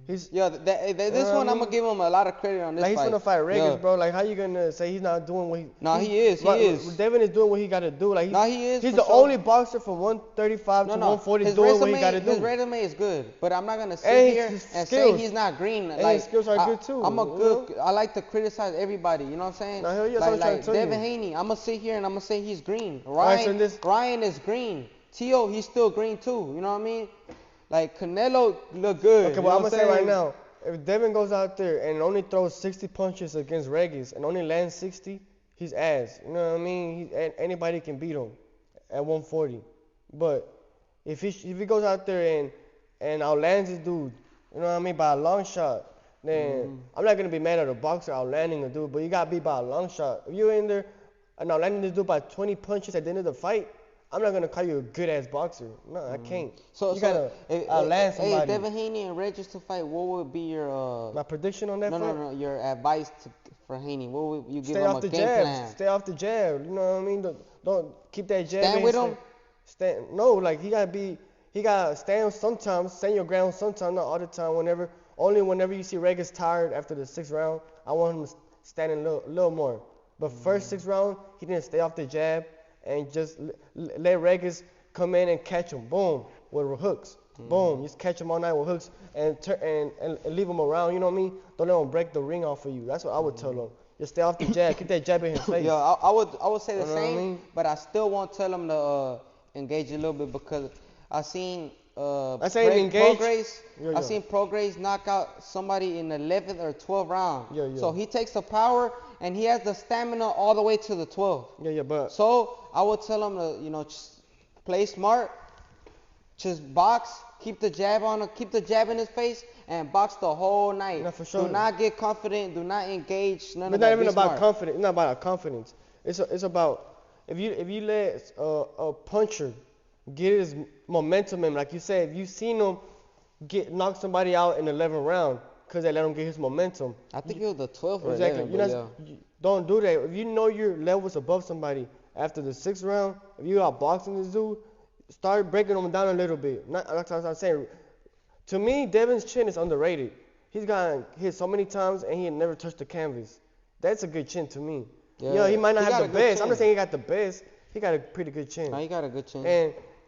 he's yeah, this know what one I I'm mean? gonna give him a lot of credit on this like he's fight. finna fight Regis, Yeah. bro. Like, how you gonna say he's not doing what he? No, he is. He Right, is. Devin is doing what he gotta do. Like, No, he is, He's for the sure. only boxer from 135 to 140 doing what he gotta do. His resume is good, but I'm not gonna sit And here his and skills. say he's not green. And like, his skills are good too, I'm a you good. I like to criticize everybody. You know what I'm saying? No, hell yeah, that's what I'm trying like to tell you. Devin Haney. I'm gonna sit here and I'm gonna say he's green. right, so Ryan is green. Tio, he's still green too. You know what I mean? Like Canelo look good. Okay, well, I'm gonna say right now, if Devin goes out there and only throws 60 punches against Regis and only lands 60, he's ass. You know what I mean? Anybody can beat him at 140. But if he goes out there and outlands this dude, you know what I mean, by a long shot, then I'm not gonna be mad at a boxer outlanding a dude, but you gotta be by a long shot. If you're in there and outlanding this dude by 20 punches at the end of the fight, I'm not gonna call you a good ass boxer. No, I can't. So you gotta outland somebody. Hey, Devin Haney and Regis to fight. What would be your my prediction on that fight? No. Your advice for Haney. What would you give Stay him off a the game jab. plan? Stay off the jab. You know what I mean? Don't keep that jab. Stand with him. No, like he gotta stand sometimes, stand your ground sometimes, not all the time. Only whenever you see Regis tired after the 6th round, I want him to stand in a little more. But first 6th round, he didn't stay off the jab and just let Regis come in and catch him, boom, with hooks, boom, just catch him all night with hooks and leave him around. You know what I mean? Don't let him break the ring off of you. That's what I would tell him. Just stay off the jab, keep that jab in his face. Yeah, I would say the same, I mean? but I still won't tell him to engage a little bit because I seen I seen Prograis knock out somebody in the 11th or 12th round. Yeah. So he takes the power and he has the stamina all the way to the 12th. Yeah, but so I would tell him to just play smart, just box, keep the jab in his face, and box the whole night. No, for sure. Do not get confident. Do not engage. None But of that. not even about smart. confidence. It's not about confidence. It's about if you let a puncher get his momentum in, like you said, if you seen him knock somebody out in the 11th round because they let him get his momentum. I think it was the 12th or Exactly. 11th. You don't do that. If you know your level's above somebody after the 6th round, if you out boxing this dude, start breaking him down a little bit. Not like I'm saying. To me, Devin's chin is underrated. He's gotten hit so many times and he had never touched the canvas. That's a good chin to me. Yeah, he might not have the best. I'm not saying he got the best. He got a pretty good chin. No, he got a good chin.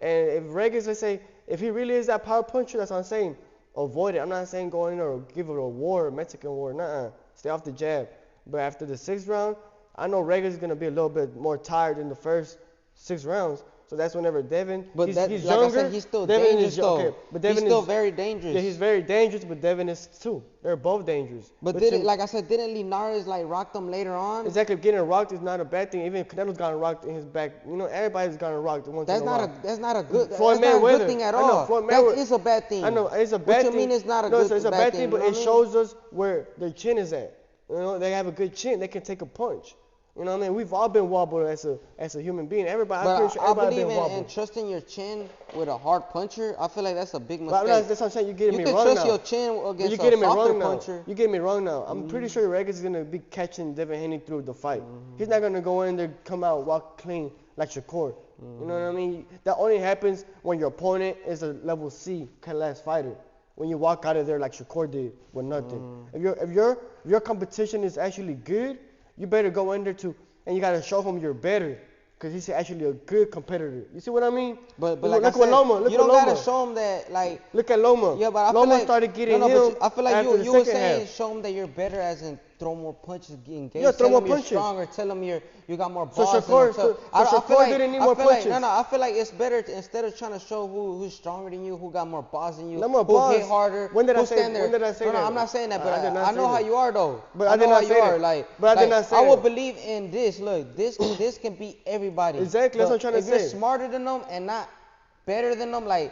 And if Regis, let's say, if he really is that power puncher, that's what I'm saying. Avoid it. I'm not saying go in there or give it a war, a Mexican war. Nuh-uh. Stay off the jab. But after the 6th round, I know Regis is going to be a little bit more tired in the first 6 rounds. So that's whenever Devin, he's like younger. I said, he's still Devin dangerous though. Okay, but Devin he's still very dangerous. Yeah, he's very dangerous, but Devin is too. They're both dangerous. But like I said, didn't Linares rock them later on? Exactly. Getting rocked is not a bad thing. Even Canelo's gotten rocked in his back. You know, everybody's gotten rocked once in a while. That's not a good thing at all. That is a bad thing. I know it's a bad thing. What you mean it's not a good thing? No, it's a bad thing, but it shows us where their chin is at. You know, they have a good chin. They can take a punch. You know what I mean? We've all been wobbled as a human being. Everybody, I'm pretty sure everybody been wobbled. In trusting your chin with a hard puncher. I feel like that's a big mistake. But that's what I'm saying. You're getting me wrong now. You can trust your chin against a softer puncher. You're getting me wrong now. I'm pretty sure Regis is going to be catching Devin Haney through the fight. He's not going to go in there, come out, walk clean like Shakur. You know what I mean? That only happens when your opponent is a level C class fighter. When you walk out of there like Shakur did with nothing. If your competition is actually good, you better go in there and you gotta show him you're better, because he's actually a good competitor. You see what I mean? But look like at Loma. You don't gotta show him that Look at Loma. Yeah, but I Loma feel like, started getting him. I feel like you were saying show him that you're better, as in throw more punches, engage. Yeah, throw more punches. You're stronger. Tell him you got more balls. Shakur didn't need more punches. I feel like it's better instead of trying to show who's stronger than you, who got more balls than you, who hit harder. When did I say that? No, I'm not saying that, but I know how you are though. But I did not say that. But I did not say that. I would believe in this. Look, this can beat everybody. Exactly, that's what I'm trying to say. If you're smarter than them and not better than them, like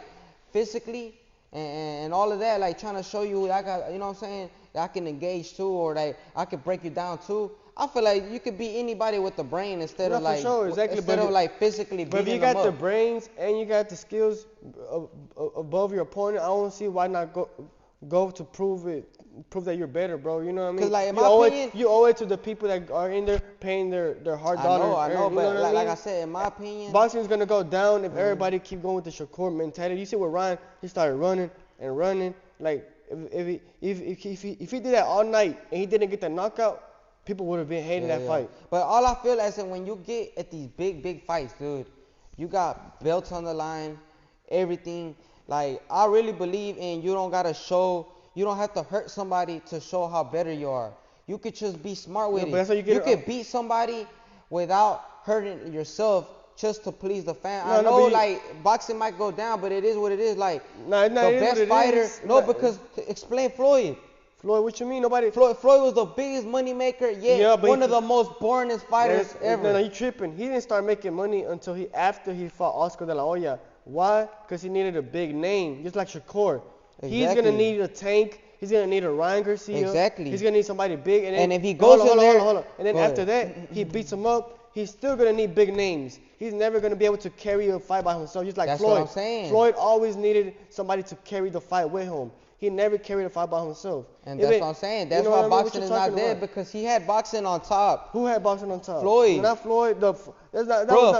physically and all of that, like trying to show you I got, you know what I'm saying, that I can engage too, or like I can break you down too. I feel like you could beat anybody with the brain instead of like physically beating them up. But if you got the brains and you got the skills above your opponent, I don't see why not go to prove that you're better, bro. You know what I mean? Because like in my opinion, you owe it to the people that are in there paying their hard dollars. I know, but like I said, in my opinion, boxing is gonna go down if everybody keep going with the Shakur mentality. You see with Ryan, he started running and running. Like if he did that all night and he didn't get the knockout, people would have been hating that fight. But all I feel is that when you get at these big fights, dude, you got belts on the line, everything. Like, I really believe in you don't have to hurt somebody to show how better you are. You could just be smart with it. But that's how you could beat somebody without hurting yourself just to please the fan. No, I no, know, but like, boxing might go down, but it is what it is. Like, Nah, it the is what best it fighter. is. No, Nah. because explain Floyd. Floyd, what you mean? Nobody. Floyd was the biggest money maker, yet Yeah, but one he- of the most boringest fighters ever. No, you tripping. He didn't start making money until after he fought Oscar De La Hoya. Why? Because he needed a big name, just like Shakur. He's Exactly. gonna need a Tank. He's gonna need a Ryan Garcia. Exactly. He's gonna need somebody big. And, then, And if he goes hold on, in there, hold on. And then go after ahead. that, he beats him up. He's still gonna need big names. He's never gonna be able to carry a fight by himself. Just like That's Floyd. what I'm saying. Floyd always needed somebody to carry the fight with him. He never carried a fight by himself. And that's what I'm saying. That's why boxing is not dead, because he had boxing on top. Who had boxing on top? Floyd. Not Floyd.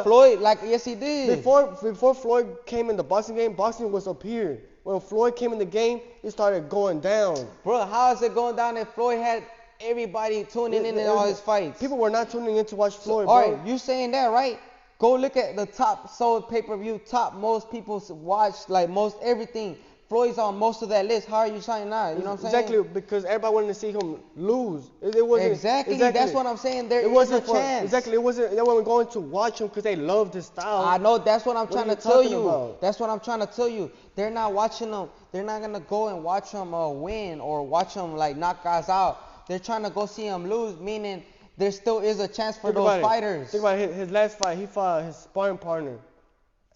Floyd, like, yes, he did. Before Floyd came in the boxing game, boxing was up here. When Floyd came in the game, it started going down. Bro, how is it going down if Floyd had everybody tuning in all his fights? People were not tuning in to watch Floyd, All bro. right, you saying that, right? Go look at the top sold pay-per-view, top most people watch, like most everything. Floyd's on most of that list. How are you saying that? You know what I'm saying? Exactly, because everybody wanted to see him lose. It wasn't Exactly. That's what I'm saying. There is a chance. Exactly. It wasn't. They weren't going to watch him because they loved his style. I know. That's what I'm What trying are to you tell talking you. about? That's what I'm trying to tell you. They're not watching them. They're not gonna go and watch him win or watch him like knock guys out. They're trying to go see him lose, meaning there still is a chance for those fighters. Think about his last fight. He fought his sparring partner.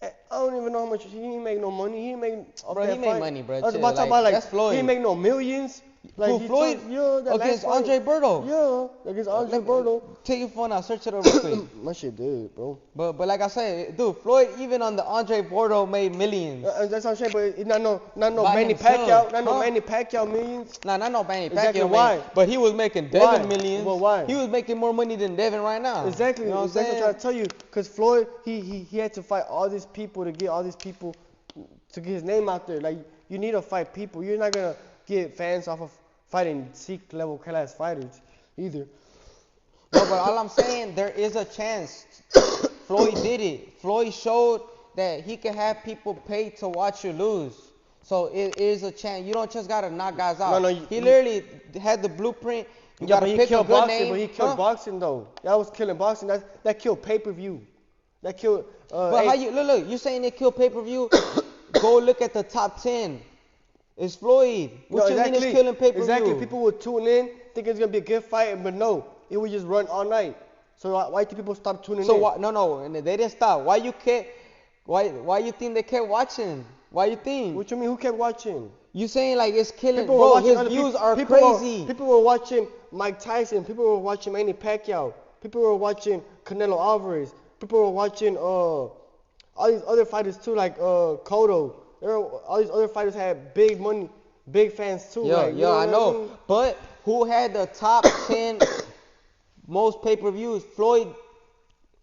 I don't even know how much he didn't make no money. He didn't make. Bro, he made money, bro. I was Chill. about to talk Like, about that's Floyd. He didn't make no millions. Like Who, he Floyd? Against Andre Berto. Yeah, against Andre Berto. Take your phone out, search it up real quick. My shit did, bro. But like I said, dude, Floyd even on the Andre Berto made millions. That's what I'm saying, but it's not no By Manny himself. Pacquiao, not no Huh? Manny Pacquiao millions. Nah, not no Manny Pacquiao. Exactly, why? But he was making Devin Why? millions. Well, why? He was making more money than Devin right now. Exactly, You know what I'm exactly saying? what I'm trying to tell you. Because Floyd, he had to fight all these people to get all these people to get his name out there. Like, you need to fight people. You're not gonna get fans off of fighting Sikh level class fighters either. No, but all I'm saying, there is a chance. Floyd did it. Floyd showed that he can have people pay to watch you lose. So it is a chance. You don't just gotta knock guys out. No, he literally had the blueprint. You Yeah, gotta but he pick a killed good boxing. name. But he killed boxing though. That was killing boxing. That killed pay-per-view. That killed. But how you look? You saying they kill pay-per-view? Go look at the top 10. It's Floyd. What you mean it's killing pay-per-view? Exactly. People would tune in, think it's gonna be a good fight, but no, it would just run all night. So why do people stop tuning in? So why, no, and they didn't stop. Why you kept? Why you think they kept watching? Why you think? What you mean? Who kept watching? You saying like it's killing? People were Bro, watching his other views people- are people crazy. People were watching Mike Tyson. People were watching Manny Pacquiao. People were watching Canelo Alvarez. People were watching all these other fighters too, like Cotto. All these other fighters had big money, big fans too. Yeah, like, you yeah, know I what know. mean? But who had the top 10 most pay-per-views? Floyd.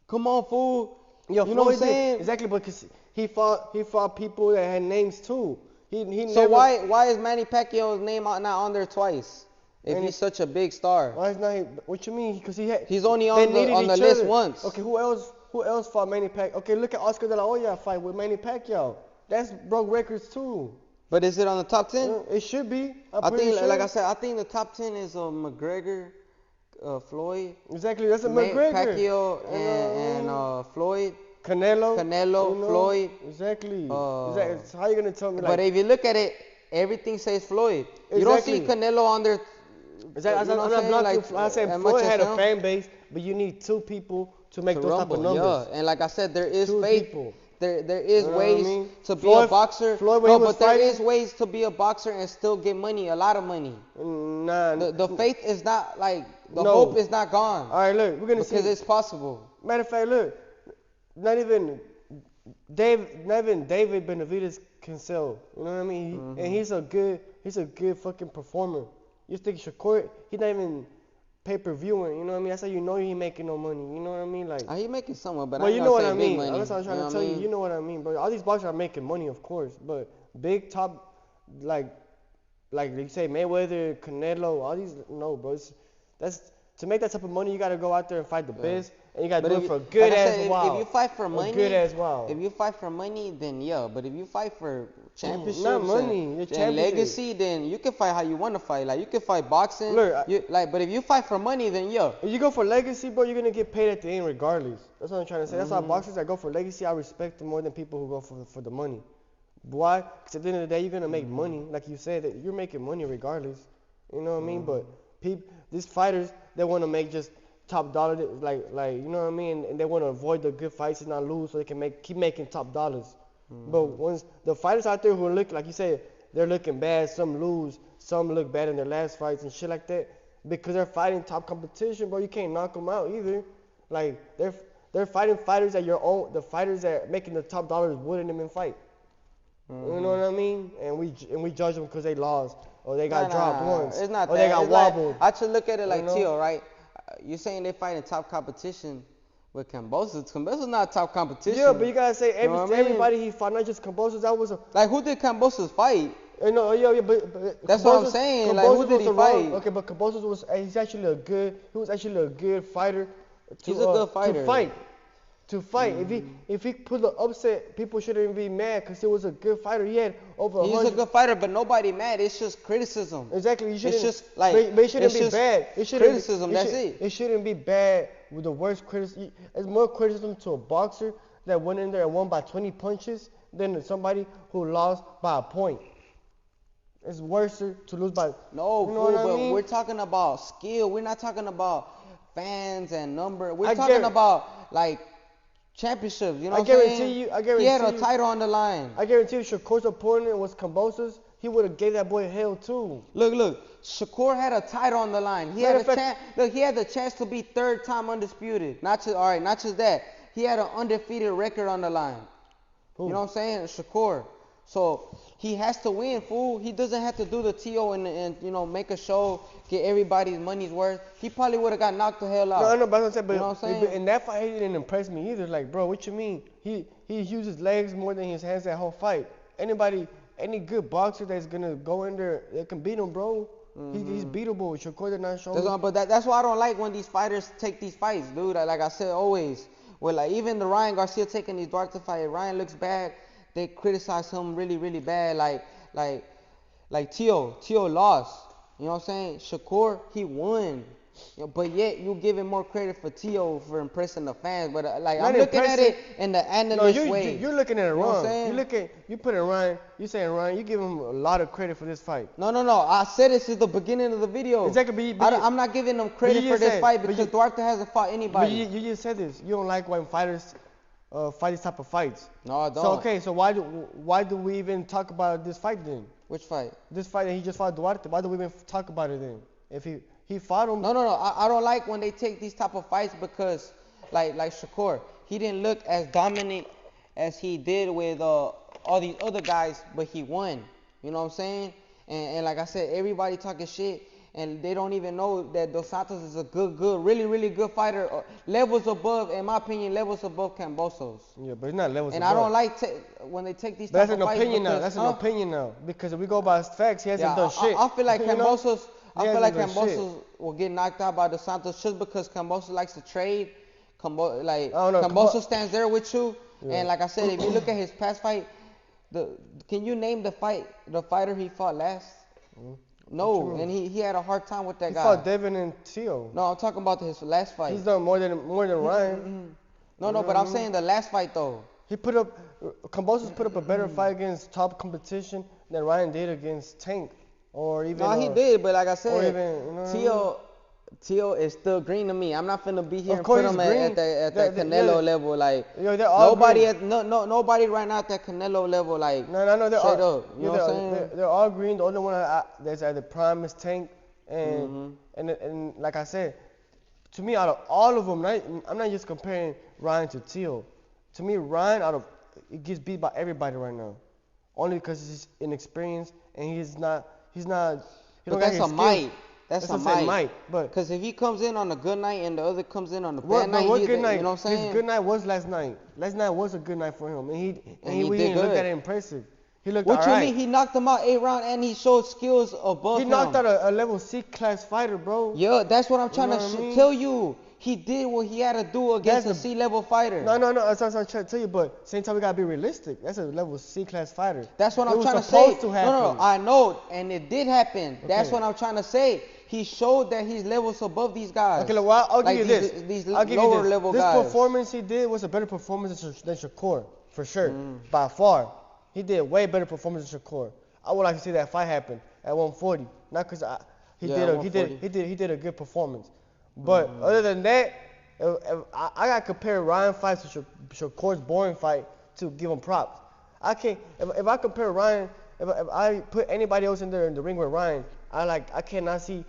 Come on, fool. Yo, You know what I'm Floyd did- saying? Exactly, because he fought people that had names too. He So never, why is Manny Pacquiao's name not on there twice? If Manny- he's such a big star. Why is not he? What you mean? Because He's only they on the needed each list other. once. Okay, who else fought Manny Pacquiao? Okay, look at Oscar De La Hoya fight with Manny Pacquiao. That's broke records too. But is it on the top 10? It should be. I think, sure. like I said, I think the top 10 is McGregor, Floyd, Exactly, that's a McGregor. Pacquiao, and Floyd. Canelo, Floyd. Exactly. Uh, So how you gonna tell me like? But if you look at it, everything says Floyd. You don't see Exactly. Canelo on there. Exactly. You know what I'm saying? Like, I said as much Floyd as had a him fan base, but you need two people to make to those rumble. type of numbers. Yeah, and like I said, there is Two faith. people. There You is know what I ways mean? to be a Floyd- boxer. Floyd, when No, he was but there fighting- is ways to be a boxer and still get money, a lot of money. Nah. The faith is not like the No. hope is not gone All right, look, we're gonna because see. it's possible. Matter of fact, look, not even David Benavidez can sell. You know what I mean? And he's a good fucking performer. You think Shakur, he's not even pay-per-viewing. You know what I mean? That's how you know he making no money. You know what I mean? Like, He making somewhere, but I well, ain't you know gonna what I say big mean. money. That's what I'm trying to tell you. You know what I mean, bro. All these boxers are making money, of course, but big top, like you say Mayweather, Canelo, all these, no, bro. That's To make that type of money, you gotta go out there and fight the best, and you gotta But do it for a good ass while. If you fight for money, good ass while. If you fight for money, then yeah. But if you fight for championships not money, and legacy, then you can fight how you want to fight. Like you can fight boxing. Look, but if you fight for money, then yeah. If you go for legacy, bro, you're gonna get paid at the end regardless. That's what I'm trying to say. That's why boxers that go for legacy, I respect them more than people who go for the money. Why? Because at the end of the day, you're gonna make money, like you said, that you're making money regardless. You know what I mean? But these fighters, they want to make just top dollar, like you know what I mean, and they want to avoid the good fights and not lose, so they can keep making top dollars. But once the fighters out there who look, like you said, they're looking bad, some lose, some look bad in their last fights and shit like that, because they're fighting top competition, bro. You can't knock them out either. Like they're fighting fighters that the fighters that are making the top dollars wouldn't even fight. You know what I mean? And we judge them because they lost or they got dropped once, it's not or that. they got it's wobbled. Like, I should look at it like You know? Teo, right? You're saying they fight in top competition with Kambosos. Kambosos not top competition. Yeah, but you gotta say everybody mean? he fought, not just Kambosos. That was like who did Kambosos fight? Yeah, but that's what I'm saying. Like who did he fight? Okay, but Kambosos was actually a good fighter. He's a good fighter. To fight. If he put the upset, people shouldn't be mad because he was a good fighter. He had over 100. He's a good fighter, but nobody mad. It's just criticism. Exactly. It's just like but it shouldn't be bad. It shouldn't criticism. That's it. It shouldn't be bad with the worst criticism. It's more criticism to a boxer that went in there and won by 20 punches than somebody who lost by a point. It's worse to lose by. No, you know but I mean? We're talking about skill. We're not talking about fans and number. We're talking about like championships. You know what I'm saying? I guarantee he had a title on the line. I guarantee you, Shakur's opponent was Kambosos. He would have gave that boy hell too. Look. Shakur had a title on the line. He had the chance to be third-time undisputed. Not just that. He had an undefeated record on the line. Who? You know what I'm saying? Shakur. So he has to win, fool. He doesn't have to do the TO and you know, make a show, get everybody's money's worth. He probably would have got knocked the hell out. No, but I'm saying, you know what I'm saying? But in that fight, he didn't impress me either. Like, bro, what you mean? He used his legs more than his hands that whole fight. Any good boxer that's gonna go in there, they can beat him, bro. He's beatable. Shakur did not show me. But that's why I don't like when these fighters take these fights, dude. Like I said, always. Well, like even the Ryan Garcia taking these Duarte fights, Ryan looks bad. They criticize him really, really bad. Like Teo lost. You know what I'm saying? Shakur, he won. You know, but yet you giving more credit for Teo for impressing the fans. But I'm looking at it in the analyst way. You're looking at it wrong. You putting Ryan. You saying Ryan. You give him a lot of credit for this fight. No. I said this is the beginning of the video. Exactly. I'm not giving them credit for this fight because Duarte hasn't fought anybody. But you just said this. You don't like when fighters fight these type of fights. No, I don't. So why do we even talk about this fight then? Which fight? This fight that he just fought Duarte. Why do we even talk about it then? If he fought him. No. I don't like when they take these type of fights because, like Shakur, he didn't look as dominant as he did with all these other guys, but he won. You know what I'm saying? And like I said, everybody talking shit, and they don't even know that Dos Santos is a really, really good fighter. Levels above, in my opinion, levels above Kambosos. Yeah, but it's not levels above. And I don't like when they take these type of fights. That's an opinion now. Because if we go by facts, he hasn't done shit. I feel like Kambosos. I feel like Kambosos shit. will get knocked out by Dos Santos just because Kambosos likes to trade. Kambosos Kambosos stands there with you, and like I said, if you look at his past fight, can you name the fighter he fought last? No, and he had a hard time with that guy. He fought Devin and Teo. No, I'm talking about his last fight. He's done more than Ryan. No, but I'm saying the last fight though. Kambosos put up a better fight against top competition than Ryan did against Tank. Or even. No, he did, but like I said, even, Teo is still green to me. I'm not finna be here and put him at that Canelo level. Like nobody right now at that Canelo level. Like no, they're straight all, up. You know what I'm saying? They're all green. The only one that's at the prime is Tank, and like I said, to me, out of all of them, I'm not just comparing Ryan to Teo. To me, Ryan it gets beat by everybody right now, only because he's inexperienced and he's not. But that's a might. That's a might. But because if he comes in on a good night and the other comes in on a bad night, what good night? You know what I'm saying? His good night was last night. Last night was a good night for him, and he didn't look that impressive. He looked What alright. you mean? He knocked him out 8 rounds and he showed skills above He him. knocked out a level C class fighter, bro. Yeah, that's what I'm trying know to what I mean? tell you. He did what he had to do against That's a C-level fighter. No. That's what I'm trying to tell you. But same time, we gotta be realistic. That's a level C class fighter. That's what It I'm was trying to say. supposed to happen. No, I know, and it did happen. That's Okay. what I'm trying to say. He showed that he's levels above these guys. Okay, well, I'll give you this. These I'll give lower you this. level This guys. performance he did was a better performance than Shakur, for sure, by far. He did way better performance than Shakur. I would like to see that fight happen at 140, not because he did a good performance. But other than that, I gotta compare Ryan fights to Shakur's boring fight to give him props. I can't. If I compare Ryan, if I put anybody else in there in the ring with Ryan, I cannot see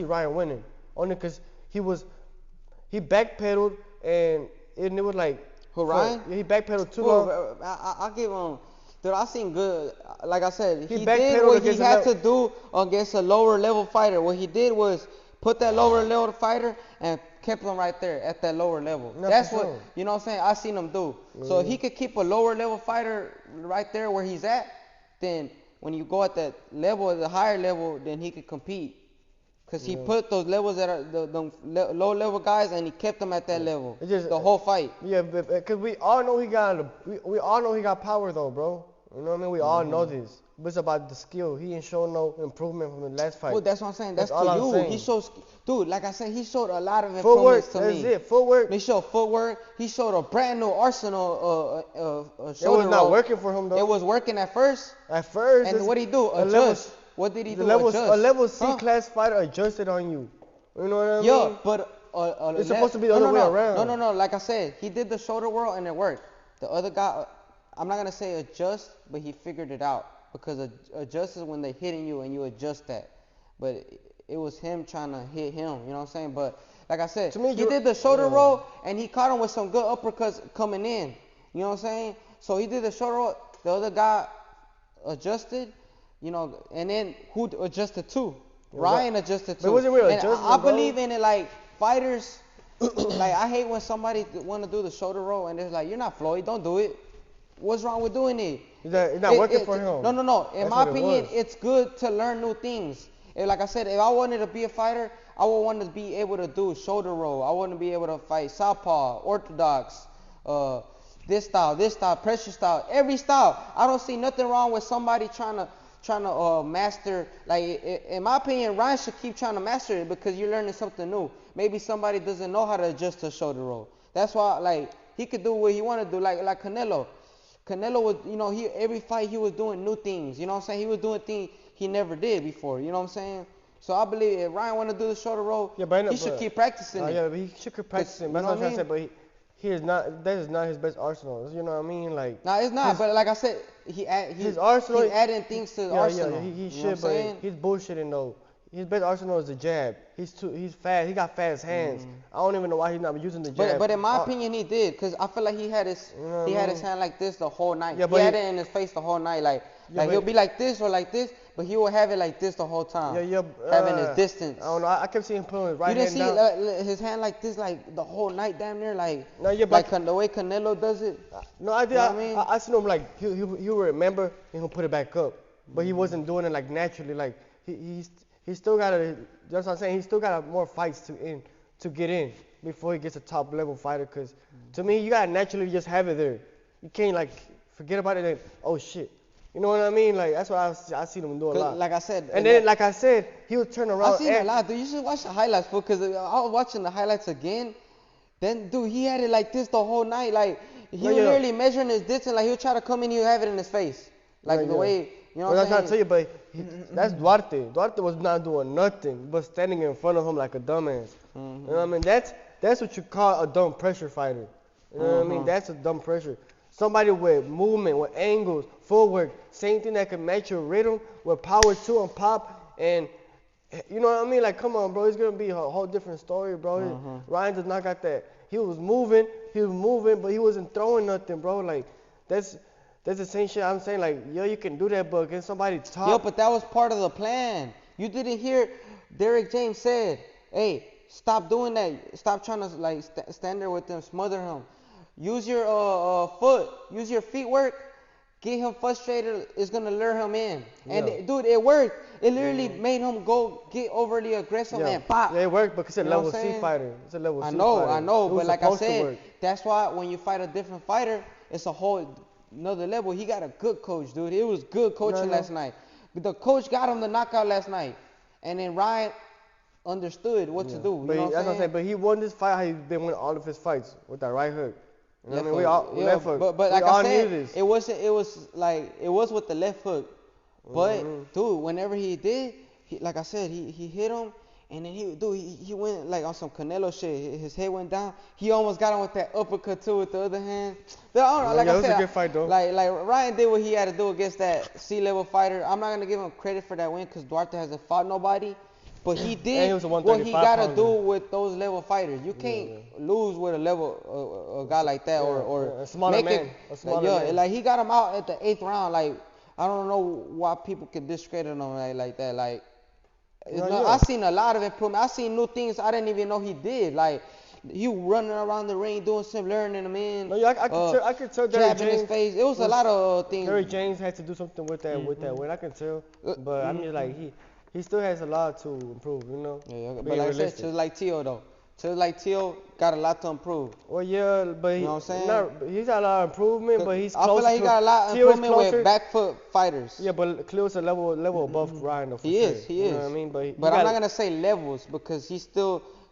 Ryan winning. Only because he backpedaled and it was like. Who, Ryan? He backpedaled too long. I give him. Dude, I seen good. Like I said, he did backpedaled what he against had to do against a lower level fighter. What he did was put that lower level fighter and kept him right there at that lower level. No, That's for what, sure. you know what I'm saying, I seen him do. So if he could keep a lower level fighter right there where he's at, then when you go at that level, the higher level, then he could compete. Because he put those levels that are the low level guys and he kept them at that level the whole fight. Yeah, because we all know he got power though, bro. You know what I mean? We all know this. But it's about the skill. He ain't showed no improvement from the last fight. Well, that's what I'm saying. That's all I'm to you. saying. He shows, dude, like I said, he showed a lot of Footwork, improvements to that's me. it. Footwork. He showed footwork. He showed a brand new arsenal. It was not working for him though. It was working at first. At first. And what did he do? Adjust. What did he do? A level C Huh? class fighter adjusted on you. You know what I mean? Yeah, but it's supposed to be the other way around. No. Like I said, he did the shoulder whirl and it worked. The other guy, I'm not gonna say adjust, but he figured it out because adjust is when they're hitting you and you adjust that. But it was him trying to hit him. You know what I'm saying? But like I said, he did the shoulder roll and he caught him with some good uppercuts coming in. You know what I'm saying? So he did the shoulder roll. The other guy adjusted. You know, and then who adjusted too? Ryan adjusted too. But it wasn't real And adjustment, I bro. believe in it, like fighters. Like I hate when somebody want to do the shoulder roll and they're like, "You're not Floyd, don't do it." What's wrong with doing it? It's not working for him. No. In That's my what it opinion, was. it's good to learn new things. Like I said, if I wanted to be a fighter, I would want to be able to do shoulder roll. I want to be able to fight southpaw, orthodox, this style, pressure style, every style. I don't see nothing wrong with somebody trying to master. Like in my opinion, Ryan should keep trying to master it because you're learning something new. Maybe somebody doesn't know how to adjust a shoulder roll. That's why, like, he could do what he want to do. Like Canelo. Canelo was, you know, every fight he was doing new things. You know what I'm saying? He was doing things he never did before. You know what I'm saying? So I believe if Ryan want to do the shoulder roll, he should keep practicing it. Yeah, but he should keep practicing. That's what I'm trying to say. But he is not. That is not his best arsenal. You know what I mean? Like. No, it's not. But like I said, his arsenal. He's adding things to the arsenal. He you should, but he's bullshitting though. His best arsenal is the jab. He's fast. He got fast hands. I don't even know why he's not using the jab. But in my opinion, he did, cause I feel like he had his his hand like this the whole night. Yeah, he had it in his face the whole night, like he'll be like this or like this, but he will have it like this the whole time. Having his distance. I don't know. I kept seeing him putting his right hand down. You didn't see his hand like this like the whole night, damn near like. No, yeah, but like the way Canelo does it. No, I did. You know I seen him like he would remember and he'll put it back up, but he wasn't doing it like naturally. Like he still got to. That's what I'm saying. He still got more fights to get in before he gets a top level fighter. Cause to me, you gotta naturally just have it there. You can't like forget about it and oh shit. You know what I mean? Like that's what I seen him do a lot. Like I said. And then like I said, he would turn around. I seen a lot, dude. You should watch the highlights, because I was watching the highlights again. Then dude, he had it like this the whole night. Like he was literally measuring his distance. Like he would try to come in, he would have it in his face. Like the way. You know what I'm saying? That's not tell you, but that's Duarte. Duarte was not doing nothing but standing in front of him like a dumbass. You know what I mean? That's what you call a dumb pressure fighter. You know what I mean? That's a dumb pressure. Somebody with movement, with angles, footwork, same thing that can match your rhythm with power too and pop. And you know what I mean? Like, come on, bro. It's gonna be a whole different story, bro. Ryan does not got that. He was moving, but he wasn't throwing nothing, bro. Like that's the same shit I'm saying, like, yo, you can do that, but can somebody talk? Yo, but that was part of the plan. You didn't hear Derek James said, hey, stop doing that. Stop trying to, like, stand there with them, smother him. Use your foot. Use your feet work. get him frustrated, it's gonna lure him in. And Yeah. dude, it worked. It literally made him go get overly aggressive and pop. Yeah, it worked because it's a You know level what I'm C saying? fighter. It's a level C I fighter. know, It was but like I supposed to said, work. that's why when you fight a different fighter, it's a whole another level. He got a good coach, dude. It was good coaching last night. The coach got him the knockout last night, and then Ryan understood what to do. But You know what I'm saying? But he won this fight how he's been winning all of his fights with that right hook. You know what I mean? hook. Left hook. But we like all I knew said, this. it was with the left hook. But dude, whenever he did, like I said, he hit him, and then he went like on some Canelo shit. His head went down. He almost got him with that uppercut too with the other hand. But I don't know, like I it was said, a good fight though. like Ryan did what he had to do against that C-level fighter. I'm not gonna give him credit for that win because Duarte hasn't fought nobody. But he did he was a what he 135 gotta pounder. do with those level fighters. You can't lose with a level a guy like that or a smaller make man. it. A smaller man. Like he got him out at the 8th round. Like I don't know why people can discredit him like that. Like I seen a lot of improvement. I seen new things I didn't even know he did. Like he running around the ring doing some learning him in. No, yeah, I could tell Derrick jabbing James. his face. It was a lot of things. Derrick James had to do something with that win. I can tell. But I mean, like he still has a lot to improve. You know. Yeah, but Being like I said, realistic. just like Teo though. Just like Teo got a lot to improve. Well, yeah, but You know what I'm saying? he's got a lot of improvement, but he's I closer. feel like he got a lot of Teo is improvement closer. with back foot fighters. Yeah, but Cleo's a level above Ryan though. For He sure. is. You know what I mean? But I'm not gonna say levels because he's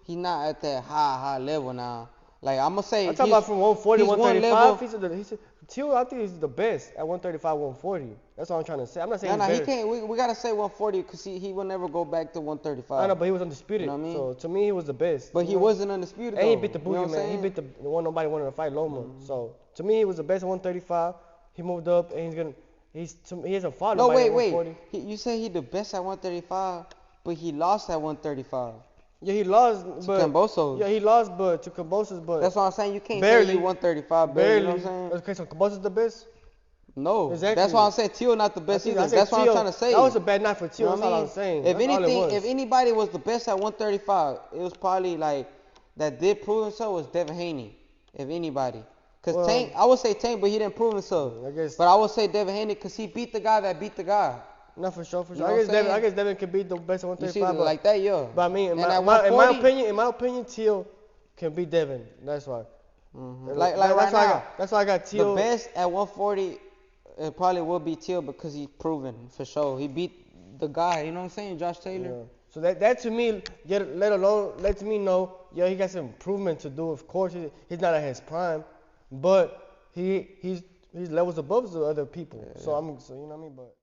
not at that high level now. Like I'm gonna say I'm talking about from 140 to he's 135. He's Teo, I think he's the best at 135, 140. That's what I'm trying to say. I'm not saying No, he's he better. can't. We gotta say 140 because he will never go back to 135. I know, but he was undisputed. You know what I mean? So to me, he was the best. But he wasn't undisputed. And he though. beat the You know Boogie what I'm man. He saying? beat the one nobody wanted to fight Loma. So to me, he was the best at 135. He moved up and he hasn't fought No, nobody wait. at 140. You say he the best at 135, but he lost at 135. Yeah, he lost, but Kambosos. Yeah, he lost, but to Kambosos, but That's what I'm saying. You can't barely say you 135 barely. You know what I'm saying? Okay, so Kambosos the best. No, Exactly. that's why I'm saying Teo not the best either. I said That's what I'm Teo. trying to say. That was a bad night for Teo. You know That's what I all mean? I'm saying. If That's all it anything, was. if anybody was the best at 135, it was probably like that did prove himself was Devin Haney. If anybody, because Tank, I would say Tank, but he didn't prove himself. I guess. But I would say Devin Haney because he beat the guy that beat the guy. Not for sure, for You sure. know I what I'm guess Devin can beat the best at You see, 135. like that, yeah. But I mean, in And my, at in 140 my opinion, Teo can beat Devin. That's why. Like that's right why now, that's why I got Teo. the best at 140, it probably will be Teo because he's proven for sure. He beat the guy. You know what I'm saying, Josh Taylor. Yeah. So that to me, lets me know, yeah, he got some improvement to do. Of course, he's not at his prime, but he's levels above the other people. So you know what I mean, but.